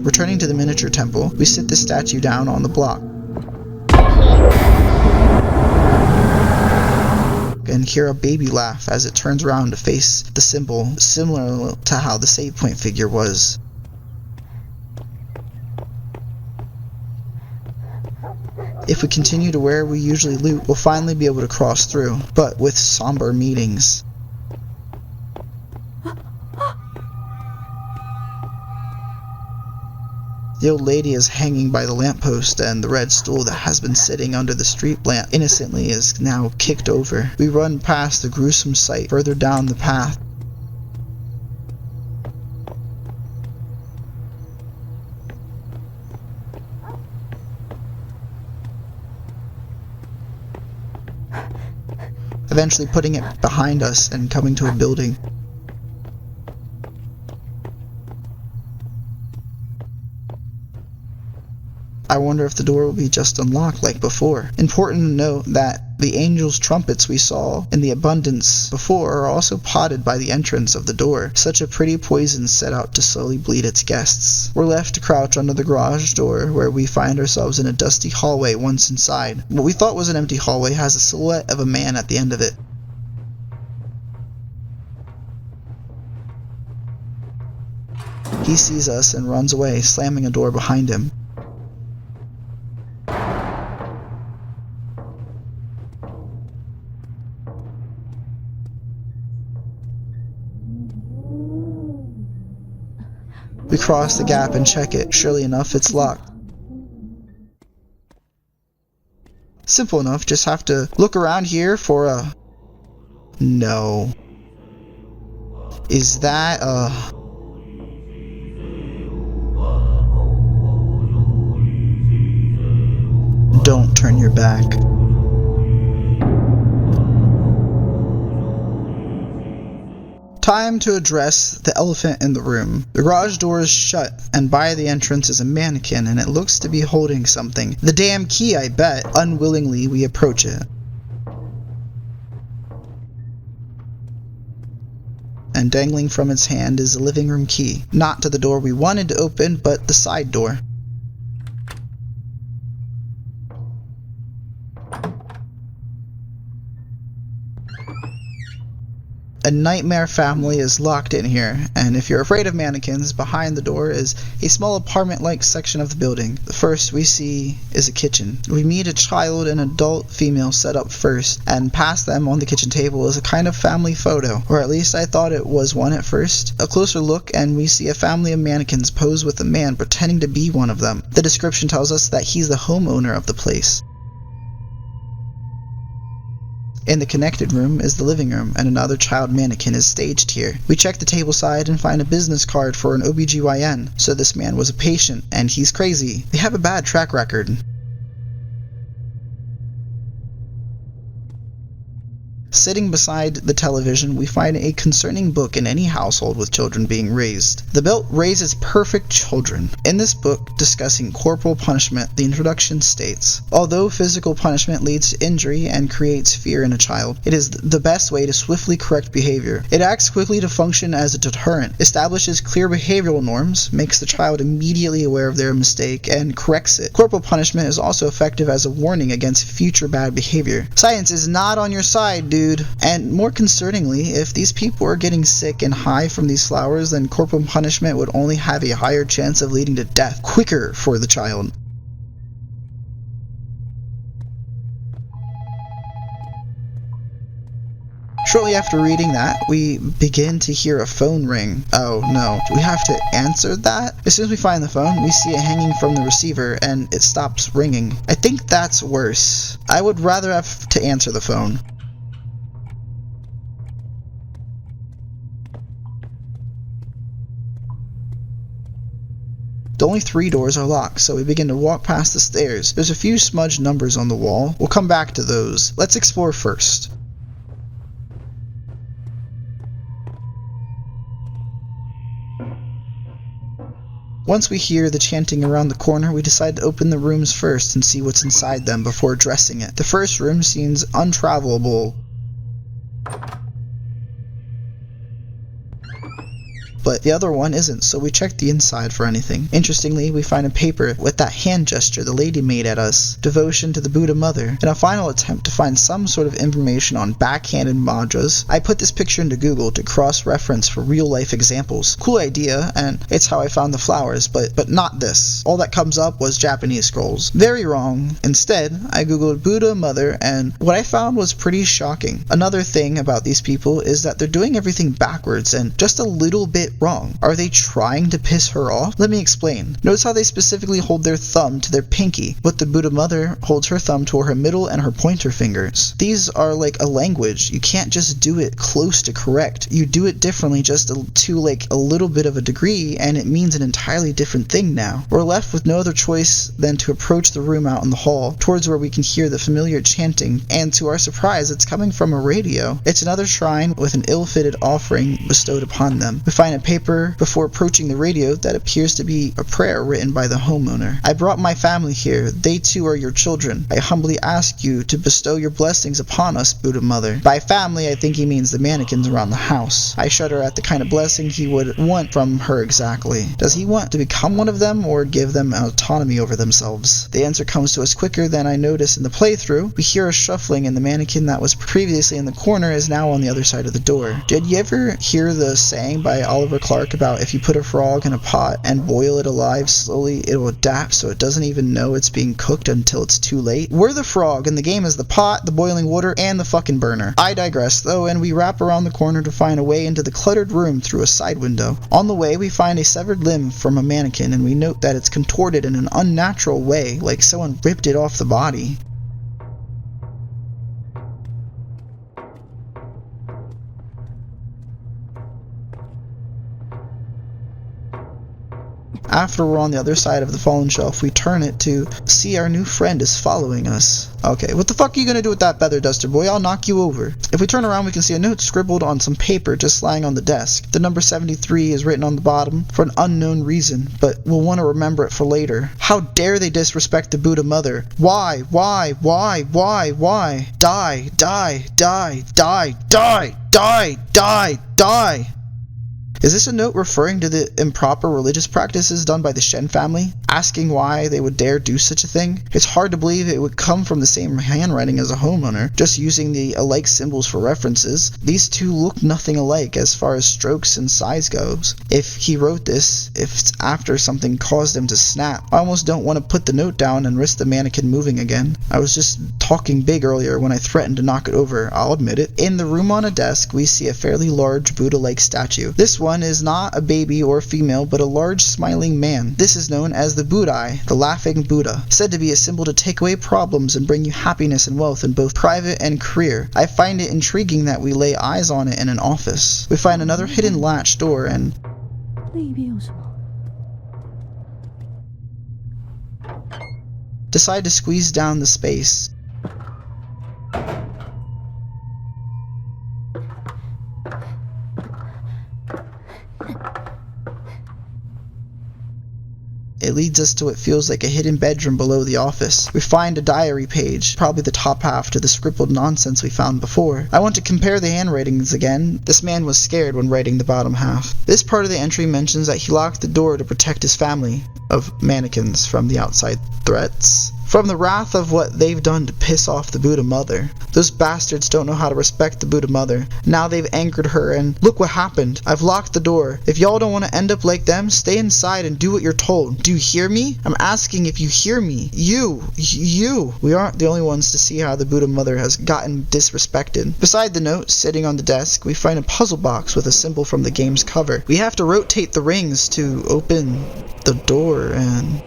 Returning to the miniature temple, we sit the statue down on the block and hear a baby laugh as it turns around to face the symbol, similar to how the save point figure was. If we continue to where we usually loot, we'll finally be able to cross through, but with somber meetings. The old lady is hanging by the lamppost, and the red stool that has been sitting under the street lamp innocently is now kicked over. We run past the gruesome sight further down the path. Eventually putting it behind us and coming to a building. I wonder if the door will be just unlocked like before. Important to note that the angels' trumpets we saw in the abundance before are also potted by the entrance of the door, such a pretty poison set out to slowly bleed its guests. We're left to crouch under the garage door, where we find ourselves in a dusty hallway once inside. What we thought was an empty hallway has a silhouette of a man at the end of it. He sees us and runs away, slamming a door behind him. We cross the gap and check it. Surely enough, it's locked. Simple enough, just have to look around here for a... No. Is that a... Don't turn your back. Time to address the elephant in the room. The garage door is shut, and by the entrance is a mannequin, and it looks to be holding something. The damn key, I bet. Unwillingly, we approach it. And dangling from its hand is the living room key. Not to the door we wanted to open, but the side door. A nightmare family is locked in here, and if you're afraid of mannequins, behind the door is a small apartment-like section of the building. The first we see is a kitchen. We meet a child and adult female set up first, and past them on the kitchen table is a kind of family photo, or at least I thought it was one at first. A closer look and we see a family of mannequins pose with a man pretending to be one of them. The description tells us that he's the homeowner of the place. In the connected room is the living room, and another child mannequin is staged here. We check the table side and find a business card for an OBGYN, so this man was a patient, and he's crazy. They have a bad track record. Sitting beside the television, we find a concerning book in any household with children being raised. The belt raises perfect children. In this book discussing corporal punishment, the introduction states, although physical punishment leads to injury and creates fear in a child, it is the best way to swiftly correct behavior. It acts quickly to function as a deterrent, establishes clear behavioral norms, makes the child immediately aware of their mistake, and corrects it. Corporal punishment is also effective as a warning against future bad behavior. Science is not on your side, dude. And more concerningly, if these people are getting sick and high from these flowers, then corporal punishment would only have a higher chance of leading to death quicker for the child. Shortly after reading that, we begin to hear a phone ring. Oh no, do we have to answer that? As soon as we find the phone, we see it hanging from the receiver and it stops ringing. I think that's worse. I would rather have to answer the phone. The only 3 doors are locked, so we begin to walk past the stairs. There's a few smudged numbers on the wall. We'll come back to those. Let's explore first. Once we hear the chanting around the corner, we decide to open the rooms first and see what's inside them before addressing it. The first room seems untravelable, but the other one isn't, so we check the inside for anything. Interestingly, we find a paper with that hand gesture the lady made at us, devotion to the Buddha Mother. In a final attempt to find some sort of information on backhanded mudras, I put this picture into Google to cross-reference for real-life examples. Cool idea, and it's how I found the flowers, but not this. All that comes up was Japanese scrolls. Very wrong. Instead, I googled Buddha Mother, and what I found was pretty shocking. Another thing about these people is that they're doing everything backwards and just a little bit wrong. Are they trying to piss her off? Let me explain. Notice how they specifically hold their thumb to their pinky, but the Buddha Mother holds her thumb toward her middle and her pointer fingers. These are like a language. You can't just do it close to correct. You do it differently just to like a little bit of a degree, and it means an entirely different thing now. We're left with no other choice than to approach the room out in the hall, towards where we can hear the familiar chanting, and to our surprise, it's coming from a radio. It's another shrine with an ill-fitted offering bestowed upon them. We find a paper before approaching the radio that appears to be a prayer written by the homeowner. I brought my family here. They too are your children. I humbly ask you to bestow your blessings upon us, Buddha Mother. By family, I think he means the mannequins around the house. I shudder at the kind of blessing he would want from her exactly. Does he want to become one of them or give them autonomy over themselves? The answer comes to us quicker than I notice in the playthrough. We hear a shuffling and the mannequin that was previously in the corner is now on the other side of the door. Did you ever hear the saying by Oliver Clark about if you put a frog in a pot and boil it alive slowly, it will adapt so it doesn't even know it's being cooked until it's too late? We're the frog, and the game is the pot, the boiling water, and the fucking burner. I digress though, and we wrap around the corner to find a way into the cluttered room through a side window. On the way, we find a severed limb from a mannequin, and we note that it's contorted in an unnatural way, like someone ripped it off the body. After we're on the other side of the fallen shelf, we turn it to see our new friend is following us. Okay, what the fuck are you gonna do with that feather duster, boy? I'll knock you over. If we turn around, we can see a note scribbled on some paper just lying on the desk. The number 73 is written on the bottom for an unknown reason, but we'll want to remember it for later. How dare they disrespect the Buddha Mother? Why? Die, die, die, die, die, die, die, die. Is this a note referring to the improper religious practices done by the Shen family? Asking why they would dare do such a thing? It's hard to believe it would come from the same handwriting as a homeowner, just using the alike symbols for references. These two look nothing alike as far as strokes and size goes. If he wrote this, if it's after something caused him to snap, I almost don't want to put the note down and risk the mannequin moving again. I was just talking big earlier when I threatened to knock it over, I'll admit it. In the room on a desk, we see a fairly large Buddha-like statue. This one is not a baby or female, but a large smiling man. This is known as the Buddha, the laughing Buddha, said to be a symbol to take away problems and bring you happiness and wealth in both private and career. I find it intriguing that we lay eyes on it in an office. We find another hidden latch door and decide to squeeze down the space. It leads us to what feels like a hidden bedroom below the office. We find a diary page, probably the top half to the scribbled nonsense we found before. I want to compare the handwritings again. This man was scared when writing the bottom half. This part of the entry mentions that he locked the door to protect his family of mannequins from the outside threats. From the wrath of what they've done to piss off the Buddha mother. Those bastards don't know how to respect the Buddha mother. Now they've angered her, and look what happened. I've locked the door. If y'all don't want to end up like them, stay inside and do what you're told. Do you hear me? I'm asking if you hear me. You. We aren't the only ones to see how the Buddha mother has gotten disrespected. Beside the note, sitting on the desk, we find a puzzle box with a symbol from the game's cover. We have to rotate the rings to open the door, and...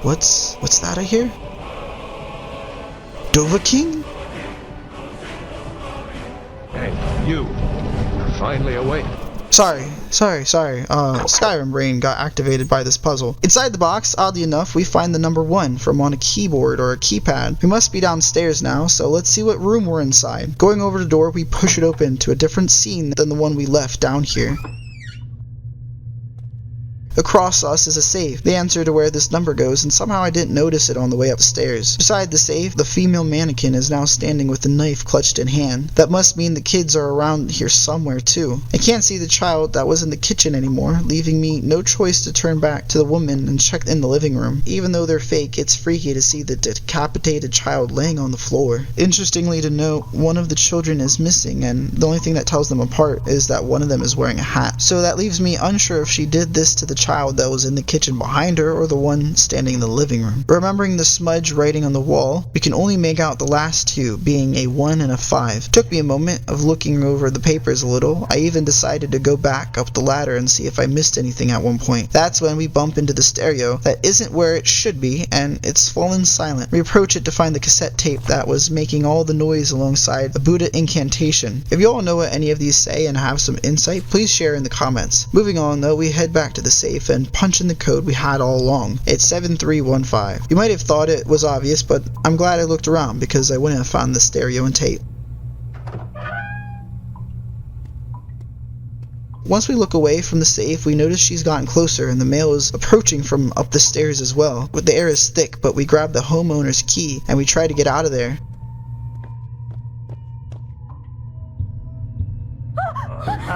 What's that I hear? Dova King? Hey, you. You're finally awake. Sorry. Skyrim brain got activated by this puzzle. Inside the box, oddly enough, we find the number 1 from on a keyboard or a keypad. We must be downstairs now, so let's see what room we're inside. Going over the door, we push it open to a different scene than the one we left down here. Across us is a safe, the answer to where this number goes, and somehow I didn't notice it on the way upstairs. Beside the safe, the female mannequin is now standing with the knife clutched in hand. That must mean the kids are around here somewhere too. I can't see the child that was in the kitchen anymore, leaving me no choice to turn back to the woman and check in the living room. Even though they're fake, it's freaky to see the decapitated child laying on the floor. Interestingly to note, one of the children is missing, and the only thing that tells them apart is that one of them is wearing a hat. So that leaves me unsure if she did this to the child that was in the kitchen behind her or the one standing in the living room. Remembering the smudge writing on the wall, we can only make out the last two, being a 1 and a 5. Took me a moment of looking over the papers a little. I even decided to go back up the ladder and see if I missed anything at one point. That's when we bump into the stereo that isn't where it should be, and it's fallen silent. We approach it to find the cassette tape that was making all the noise alongside a Buddha incantation. If you all know what any of these say and have some insight, please share in the comments. Moving on though, we head back to the safe and punch in the code we had all along. It's 7315. You might have thought it was obvious, but I'm glad I looked around because I wouldn't have found the stereo and tape. Once we look away from the safe, we notice she's gotten closer and the male is approaching from up the stairs as well. The air is thick, but we grab the homeowner's key and we try to get out of there.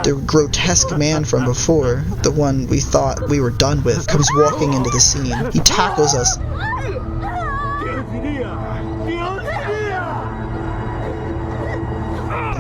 The grotesque man from before, the one we thought we were done with, comes walking into the scene. He tackles us.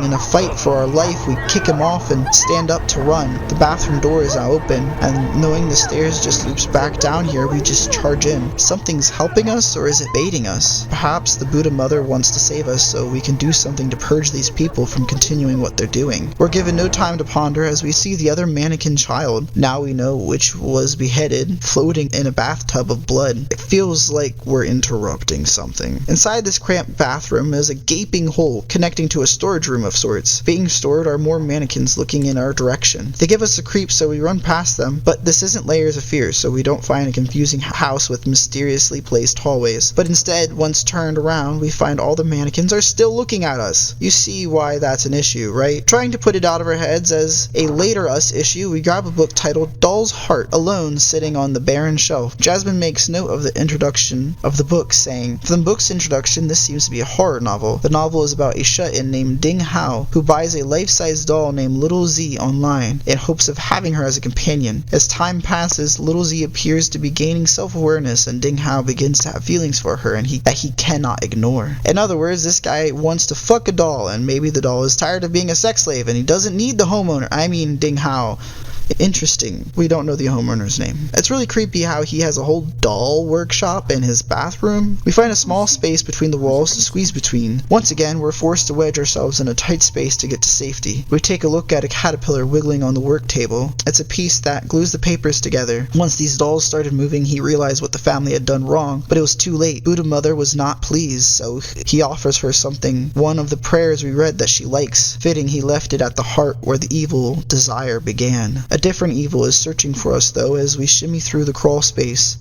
In a fight for our life, we kick him off and stand up to run. The bathroom door is now open, and knowing the stairs just loops back down here, we just charge in. Something's helping us, or is it baiting us? Perhaps the Buddha mother wants to save us so we can do something to purge these people from continuing what they're doing. We're given no time to ponder as we see the other mannequin child, now we know which was beheaded, floating in a bathtub of blood. It feels like we're interrupting something. Inside this cramped bathroom is a gaping hole connecting to a storage room of sorts. Being stored are more mannequins looking in our direction. They give us the creeps, so we run past them, but this isn't Layers of Fear, so we don't find a confusing house with mysteriously placed hallways. But instead, once turned around, we find all the mannequins are still looking at us. You see why that's an issue, right? Trying to put it out of our heads as a later us issue, we grab a book titled Doll's Heart, alone sitting on the barren shelf. Jasmine makes note of the introduction of the book, saying, "From the book's introduction, this seems to be a horror novel. The novel is about a shut-in named Ding Hao, who buys a life-size doll named Little Z online in hopes of having her as a companion. As time passes, Little Z appears to be gaining self-awareness, and Ding Hao begins to have feelings for her and that he cannot ignore." In other words, this guy wants to fuck a doll, and maybe the doll is tired of being a sex slave and he doesn't need the homeowner, Ding Hao. Interesting. We don't know the homeowner's name. It's really creepy how he has a whole doll workshop in his bathroom. We find a small space between the walls to squeeze between. Once again, we're forced to wedge ourselves in a tight space to get to safety. We take a look at a caterpillar wiggling on the work table. It's a piece that glues the papers together. Once these dolls started moving, he realized what the family had done wrong, but it was too late. Buddha mother was not pleased, so he offers her something, one of the prayers we read that she likes. Fitting he left it at the heart where the evil desire began. A different evil is searching for us though as we shimmy through the crawl space.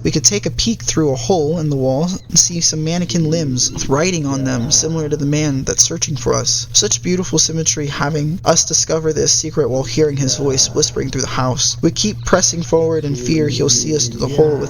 We could take a peek through a hole in the wall and see some mannequin limbs with writing on them similar to the man that's searching for us. Such beautiful symmetry having us discover this secret while hearing his voice whispering through the house. We keep pressing forward in fear he'll see us through the hole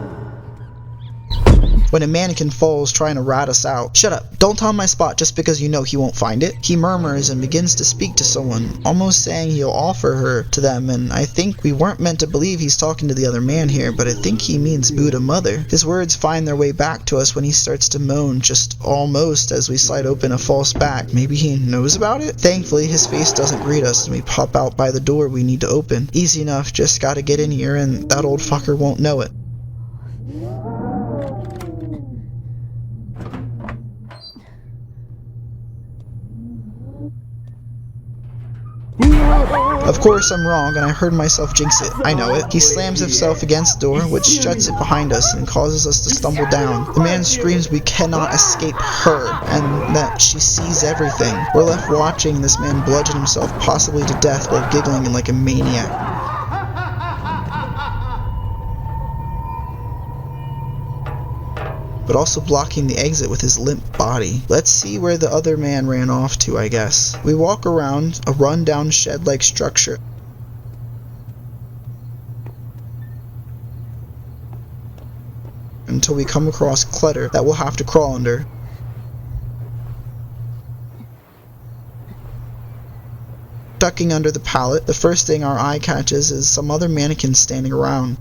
when a mannequin falls trying to rat us out. Shut up, don't tell him my spot just because you know he won't find it. He murmurs and begins to speak to someone, almost saying he'll offer her to them, and I think we weren't meant to believe he's talking to the other man here, but I think he means Buddha Mother. His words find their way back to us when he starts to moan just almost as we slide open a false back. Maybe he knows about it? Thankfully, his face doesn't greet us and we pop out by the door we need to open. Easy enough, just gotta get in here and that old fucker won't know it. Of course I'm wrong, and I heard myself jinx it. I know it. He slams himself against the door, which shuts it behind us and causes us to stumble down. The man screams we cannot escape her, and that she sees everything. We're left watching this man bludgeon himself possibly to death while giggling like a maniac. But also blocking the exit with his limp body. Let's see where the other man ran off to, I guess. We walk around a run-down shed-like structure until we come across clutter that we'll have to crawl under. Ducking under the pallet, the first thing our eye catches is some other mannequins standing around.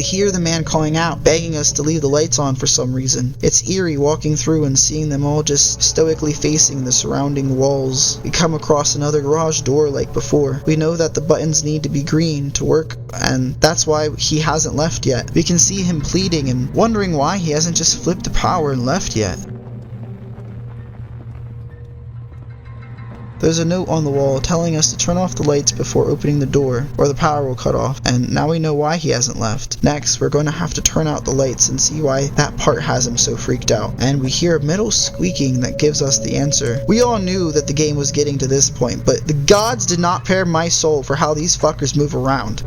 They hear the man calling out, begging us to leave the lights on for some reason. It's eerie walking through and seeing them all just stoically facing the surrounding walls. We come across another garage door like before. We know that the buttons need to be green to work, and that's why he hasn't left yet. We can see him pleading and wondering why he hasn't just flipped the power and left yet. There's a note on the wall telling us to turn off the lights before opening the door, or the power will cut off, and now we know why he hasn't left. Next, we're going to have to turn out the lights and see why that part has him so freaked out, and we hear a metal squeaking that gives us the answer. We all knew that the game was getting to this point, but the gods did not prepare my soul for how these fuckers move around.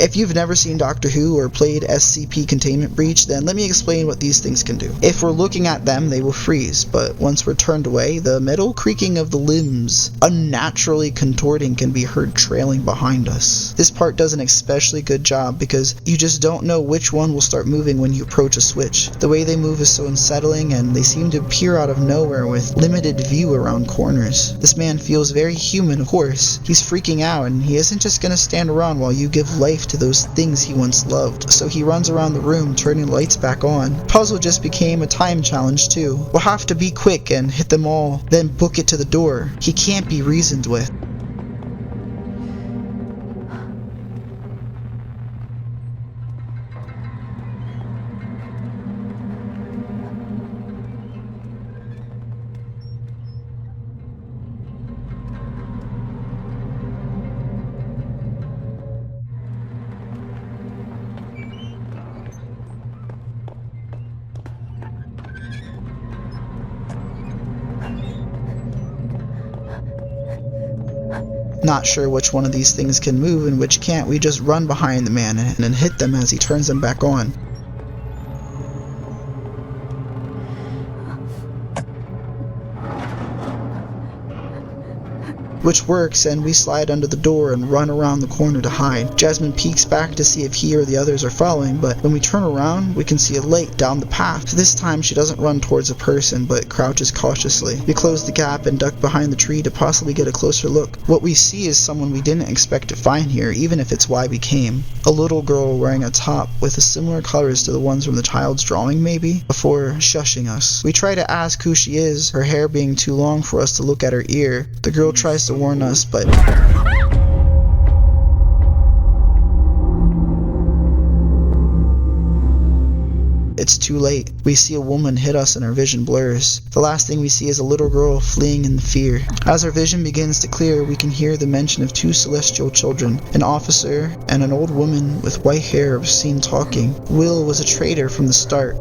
If you've never seen Doctor Who or played SCP Containment Breach, then let me explain what these things can do. If we're looking at them, they will freeze, but once we're turned away, the metal creaking of the limbs unnaturally contorting can be heard trailing behind us. This part does an especially good job because you just don't know which one will start moving when you approach a switch. The way they move is so unsettling, and they seem to appear out of nowhere with limited view around corners. This man feels very human, of course. He's freaking out, and he isn't just gonna stand around while you give life to those things he once loved, so he runs around the room turning the lights back on. Puzzle just became a time challenge too. We'll have to be quick and hit them all, then book it to the door. He can't be reasoned with. Not sure which one of these things can move and which can't, we just run behind the man and then hit them as he turns them back on. Which works, and we slide under the door and run around the corner to hide. Jasmine peeks back to see if he or the others are following, but when we turn around, we can see a light down the path. This time she doesn't run towards a person, but crouches cautiously. We close the gap and duck behind the tree to possibly get a closer look. What we see is someone we didn't expect to find here, even if it's why we came. A little girl wearing a top with a similar colors to the ones from the child's drawing maybe, before shushing us. We try to ask who she is, her hair being too long for us to look at her ear. The girl tries to warn us, but it's too late. We see a woman hit us and our vision blurs. The last thing we see is a little girl fleeing in fear. As our vision begins to clear, we can hear the mention of two celestial children, an officer and an old woman with white hair seen talking. Will was a traitor from the start.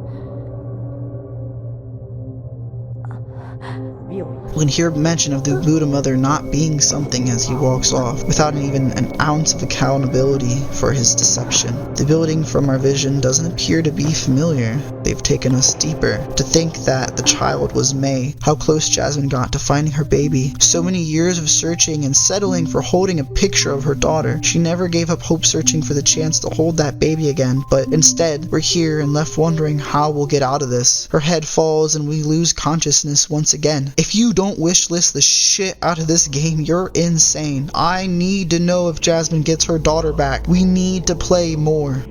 We can hear mention of the Buddha mother not being something as he walks off, without even an ounce of accountability for his deception. The building from our vision doesn't appear to be familiar. They've taken us deeper. To think that the child was May, how close Jasmine got to finding her baby. So many years of searching and settling for holding a picture of her daughter. She never gave up hope searching for the chance to hold that baby again, but instead, we're here and left wondering how we'll get out of this. Her head falls and we lose consciousness once again. If you don't wishlist the shit out of this game, you're insane. I need to know if Jasmine gets her daughter back. We need to play more.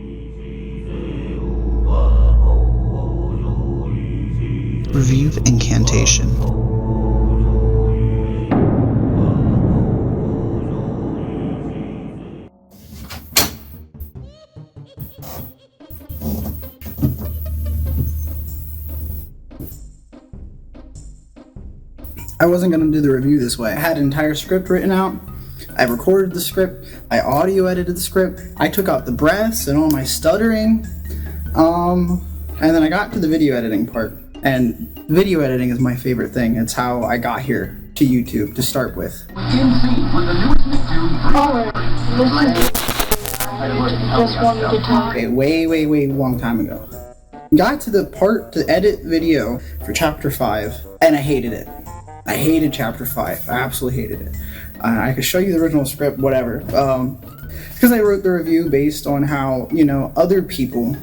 Review of Incantation. I wasn't going to do the review this way. I had an entire script written out. I recorded the script. I audio edited the script. I took out the breaths and all my stuttering. And then I got to the video editing part. And video editing is my favorite thing. It's how I got here to YouTube to start with. Okay, way long time ago. Got to the part to edit video for chapter 5, and I hated it. I hated chapter 5. I absolutely hated it. I could show you the original script, whatever. Because I wrote the review based on how, other people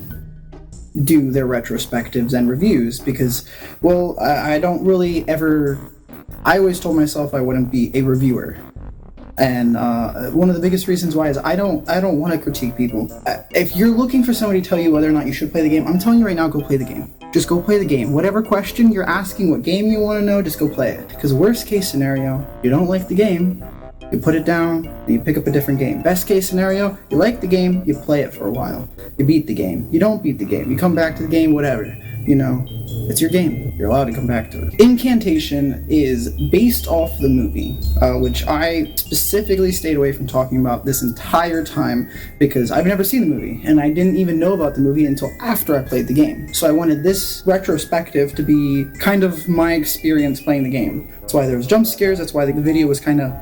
do their retrospectives and reviews. Because, well, I don't really ever... I always told myself I wouldn't be a reviewer. And one of the biggest reasons why is I don't want to critique people. If you're looking for somebody to tell you whether or not you should play the game, I'm telling you right now, go play the game. Just go play the game. Whatever question you're asking, what game you want to know, just go play it. Because worst case scenario, you don't like the game, you put it down, and you pick up a different game. Best case scenario, you like the game, you play it for a while. You beat the game. You don't beat the game. You come back to the game, whatever. It's your game. You're allowed to come back to it. Incantation is based off the movie, which I specifically stayed away from talking about this entire time because I've never seen the movie, and I didn't even know about the movie until after I played the game. So I wanted this retrospective to be kind of my experience playing the game. That's why there was jump scares, that's why the video was kind of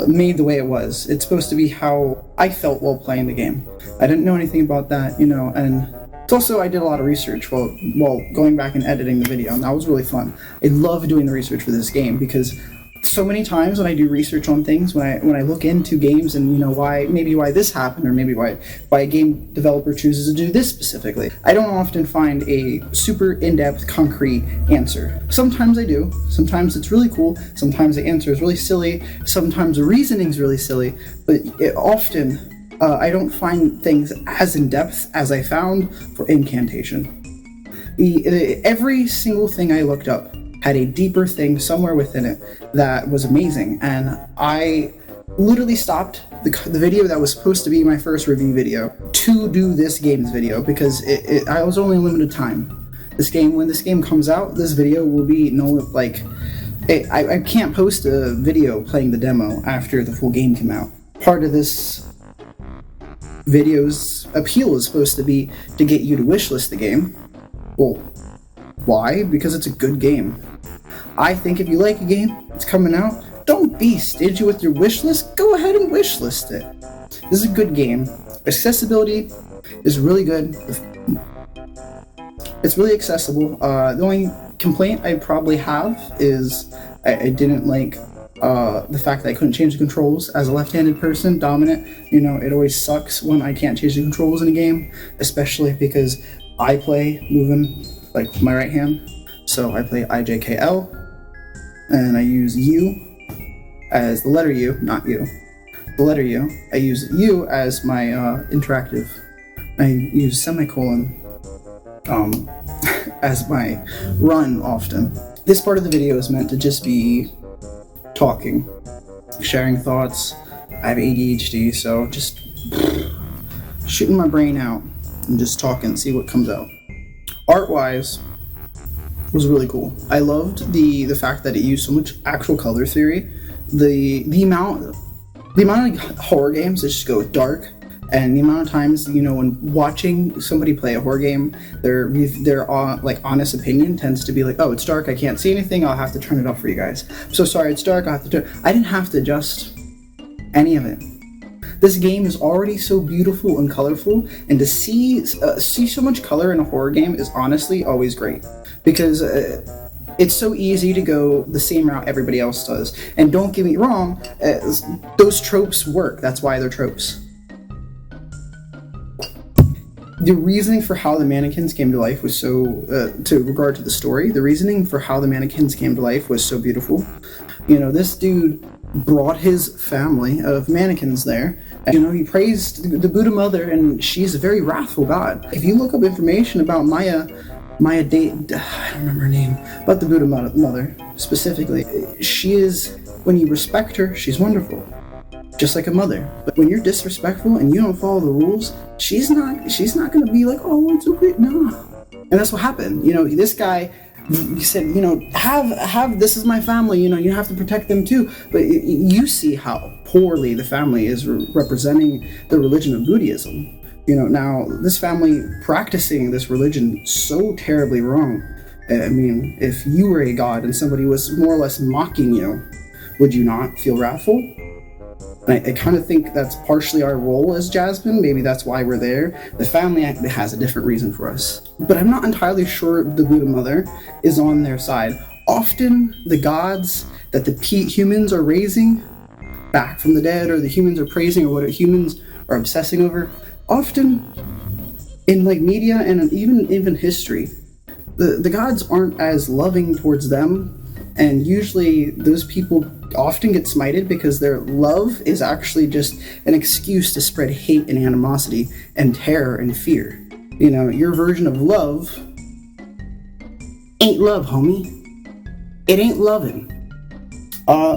made the way it was. It's supposed to be how I felt while playing the game. I didn't know anything about that, and it's also, I did a lot of research while going back and editing the video, and that was really fun. I love doing the research for this game because so many times when I do research on things, when I look into games and why this happened, or maybe why a game developer chooses to do this specifically, I don't often find a super in-depth, concrete answer. Sometimes I do. Sometimes it's really cool. Sometimes the answer is really silly. Sometimes the reasoning's really silly. But often I don't find things as in-depth as I found for Incantation. Every single thing I looked up had a deeper thing somewhere within it that was amazing, and I literally stopped the video that was supposed to be my first review video to do this game's video because I was only limited time. When this game comes out, this video will be I can't post a video playing the demo after the full game came out. Part of this video's appeal is supposed to be to get you to wishlist the game. Well, why? Because it's a good game. I think if you like a game, it's coming out, don't be stingy with your wishlist, go ahead and wishlist it. This is a good game. Accessibility is really good. It's really accessible. The only complaint I probably have is I didn't like the fact that I couldn't change the controls as a left-handed person, dominant. It always sucks when I can't change the controls in a game, especially because I play moving like my right hand. So I play IJKL, and I use U as the letter U, not U. The letter U. I use U as my interactive. I use semicolon as my run often. This part of the video is meant to just be talking, sharing thoughts. I have ADHD, so just shooting my brain out and just talking, see what comes out. art-wise, was really cool. I loved the fact that it used so much actual color theory. The amount of horror games that just go dark, and the amount of times, you know, when watching somebody play a horror game, their honest opinion tends to be like, oh, it's dark, I can't see anything, I'll have to turn it up for you guys. I'm so sorry, it's dark, I have to turn. I didn't have to adjust any of it. This game is already so beautiful and colorful, and to see so much color in a horror game is honestly always great, because it's so easy to go the same route everybody else does. And don't get me wrong, those tropes work. That's why they're tropes. The reasoning for how the mannequins came to life was so, to regard to the story, the reasoning for how the mannequins came to life was so beautiful. You know, this dude brought his family of mannequins there. And, you know, he praised the Buddha mother, and she's a very wrathful god. If you look up information about Maya Date, I don't remember her name, but the Buddha mother specifically, she is, when you respect her, she's wonderful, just like a mother. But when you're disrespectful and you don't follow the rules, she's not gonna be like, oh, it's okay, no. And that's what happened. You know, this guy, he said, you know, have this is my family, you know, you have to protect them too. But you see how poorly the family is representing the religion of Buddhism. You know, now this family practicing this religion so terribly wrong. I mean, if you were a god and somebody was more or less mocking you, would you not feel wrathful? And I kind of think that's partially our role as Jasmine. Maybe that's why we're there. The family has a different reason for us. But I'm not entirely sure the Buddha mother is on their side. Often the gods that the humans are raising back from the dead, or the humans are praising, or what humans are obsessing over, often in like media and even history, the gods aren't as loving towards them, and usually those people often get smited because their love is actually just an excuse to spread hate and animosity and terror and fear. You know, your version of love ain't love, homie. It ain't loving.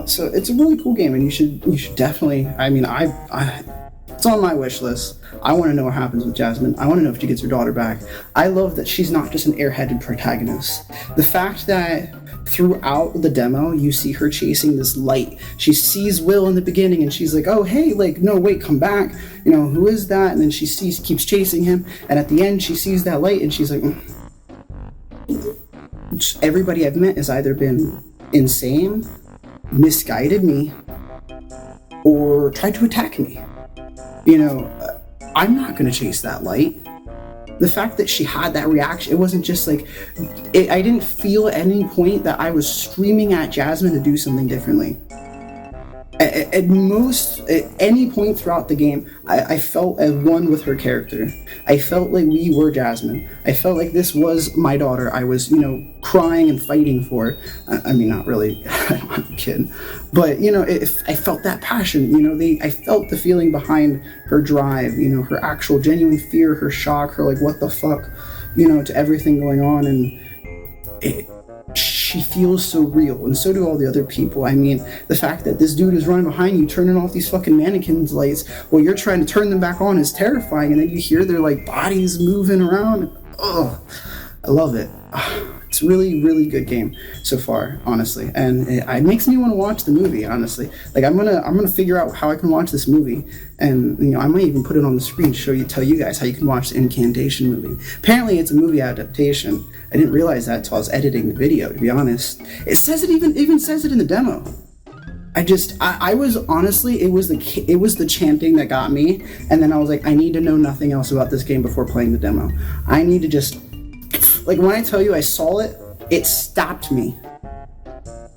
So it's a really cool game, and you should definitely, I mean, it's on my wish list. I want to know what happens with Jasmine. I want to know if she gets her daughter back. I love that she's not just an airheaded protagonist. The fact that throughout the demo, you see her chasing this light. She sees Will in the beginning, and she's like, oh, hey, like, no, wait, come back. You know, who is that? And then she keeps chasing him. And at the end, she sees that light, and she's like, everybody I've met has either been insane, misguided me, or tried to attack me. You know, I'm not going to chase that light. The fact that she had that reaction, it wasn't just like, I didn't feel at any point that I was screaming at Jasmine to do something differently. At any point throughout the game, I felt as one with her character. I felt like we were Jasmine. I felt like this was my daughter. I was, you know, crying and fighting for. I mean, not really. I don't have a kid, but you know, I felt that passion. You know, I felt the feeling behind her drive. You know, her actual genuine fear, her shock, her like, what the fuck, you know, to everything going on, and she feels so real, and so do all the other people. I mean, the fact that this dude is running behind you, turning off these fucking mannequins' lights while you're trying to turn them back on is terrifying, and then you hear their like bodies moving around. Ugh, I love it. It's a really, really good game so far, honestly, and it makes me want to watch the movie. Honestly, like I'm gonna figure out how I can watch this movie, and you know, I might even put it on the screen, tell you guys how you can watch the Incantation movie. Apparently, it's a movie adaptation. I didn't realize that until I was editing the video. To be honest, it says it even says it in the demo. I was honestly, it was the chanting that got me, and then I was like, I need to know nothing else about this game before playing the demo. I need to just, like, when I tell you I saw it, it stopped me.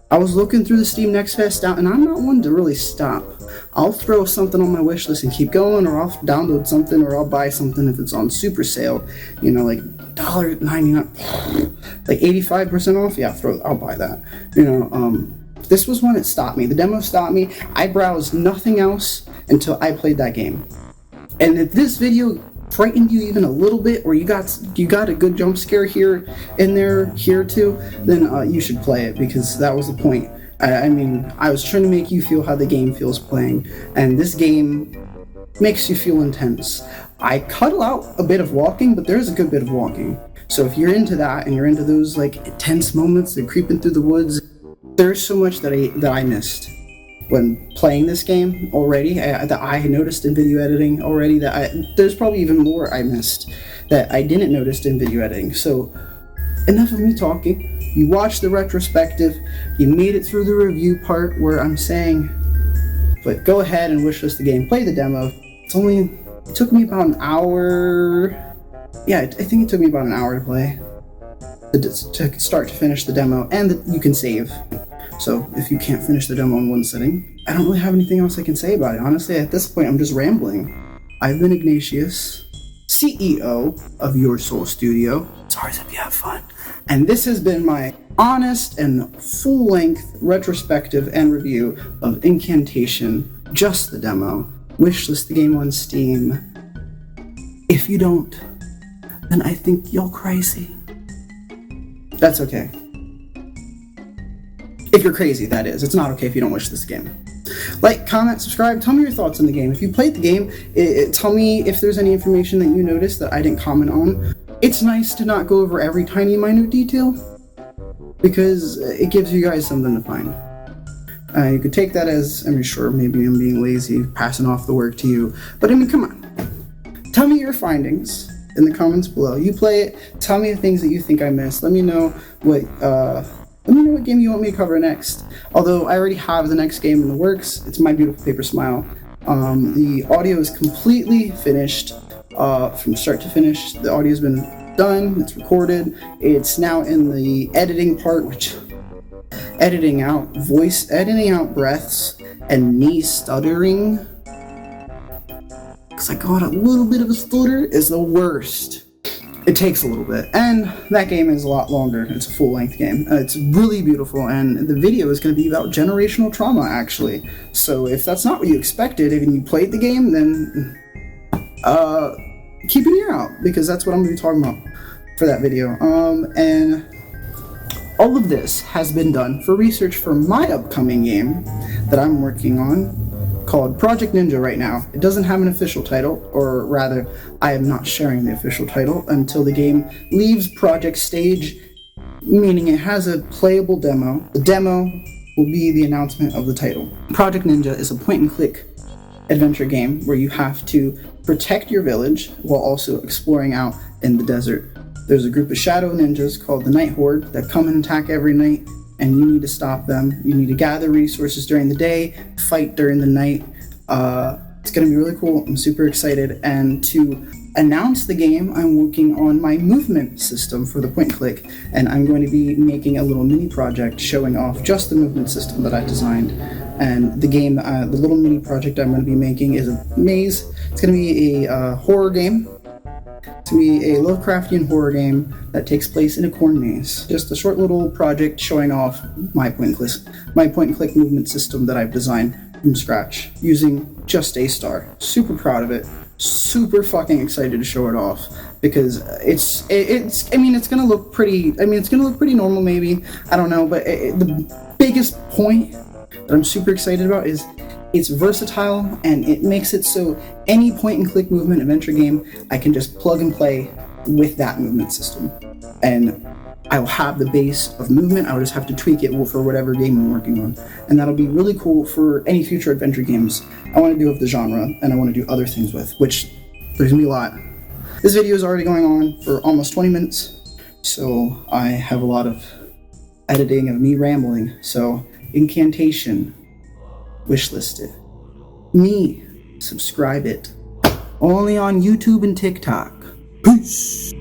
I was looking through the Steam Next Fest out, and I'm not one to really stop. I'll throw something on my wish list and keep going, or I'll download something, or I'll buy something if it's on super sale, you know, like $1.99, like 85% off. Yeah, I'll buy that. You know, this was when it stopped me. The demo stopped me. I browsed nothing else until I played that game. And if this video frightened you even a little bit, or you got a good jump scare here too, then you should play it, because that was the point. I mean, I was trying to make you feel how the game feels playing, and this game makes you feel intense. I cut out a bit of walking, but there's a good bit of walking. So if you're into that and you're into those like intense moments, they're creeping through the woods, there's so much that I missed when playing this game already, that I had noticed in video editing already, there's probably even more I missed that I didn't notice in video editing. So enough of me talking. You watched the retrospective, you made it through the review part where I'm saying, but go ahead and wishlist the game, play the demo. It took me about an hour. Yeah, I think it took me about an hour to play, to start to finish the demo, and you can save. So if you can't finish the demo in one sitting, I don't really have anything else I can say about it. Honestly, at this point, I'm just rambling. I've been Ignatius, CEO of IgsEatsYurSoul Studio. It's ours if you have fun. And this has been my honest and full-length retrospective and review of Incantation, just the demo. Wishlist the game on Steam. If you don't, then I think you're crazy. That's okay. If you're crazy, that is. It's not okay if you don't wish this game. Like, comment, subscribe, tell me your thoughts on the game. If you played the game, tell me if there's any information that you noticed that I didn't comment on. It's nice to not go over every tiny minute detail, because it gives you guys something to find. You could take that as, I mean, sure, maybe I'm being lazy, passing off the work to you, but I mean, come on. Tell me your findings in the comments below. You play it, tell me the things that you think I missed. Let me know what game you want me to cover next. Although I already have the next game in the works. It's My Beautiful Paper Smile. The audio is completely finished from start to finish. The audio's been done, it's recorded. It's now in the editing part, which editing out breaths and me stuttering, because I got a little bit of a stutter, is the worst. It takes a little bit, and that game is a lot longer. It's a full-length game. It's really beautiful, and the video is going to be about generational trauma, actually. So if that's not what you expected, if you played the game, then keep an ear out, because that's what I'm going to be talking about for that video. And all of this has been done for research for my upcoming game that I'm working on, called Project Ninja right now. It doesn't have an official title, or rather, I am not sharing the official title until the game leaves project stage, meaning it has a playable demo. The demo will be the announcement of the title. Project Ninja is a point-and-click adventure game where you have to protect your village while also exploring out in the desert. There's a group of shadow ninjas called the Night Horde that come and attack every night, and you need to stop them. You need to gather resources during the day, fight during the night. It's going to be really cool. I'm super excited. And to announce the game, I'm working on my movement system for the point and click, and I'm going to be making a little mini project showing off just the movement system that I designed. And the game, the little mini project I'm going to be making is a maze. It's going to be a horror game. It's going to be a Lovecraftian horror game that takes place in a corn maze. Just a short little project showing off my point and click movement system that I've designed from scratch using just A-Star. Super proud of it. Super fucking excited to show it off, because it's gonna look pretty. It's gonna look pretty normal, maybe. I don't know, but the biggest point that I'm super excited about is it's versatile, and it makes it so any point-and-click movement adventure game I can just plug and play with that movement system, and I will have the base of movement. I'll just have to tweak it for whatever game I'm working on, and that'll be really cool for any future adventure games I want to do with the genre, and I want to do other things with, which there's gonna be a lot. This video is already going on for almost 20 minutes, so I have a lot of editing of me rambling. So Incantation, wishlist it. Me, subscribe it. Only on YouTube and TikTok. Peace.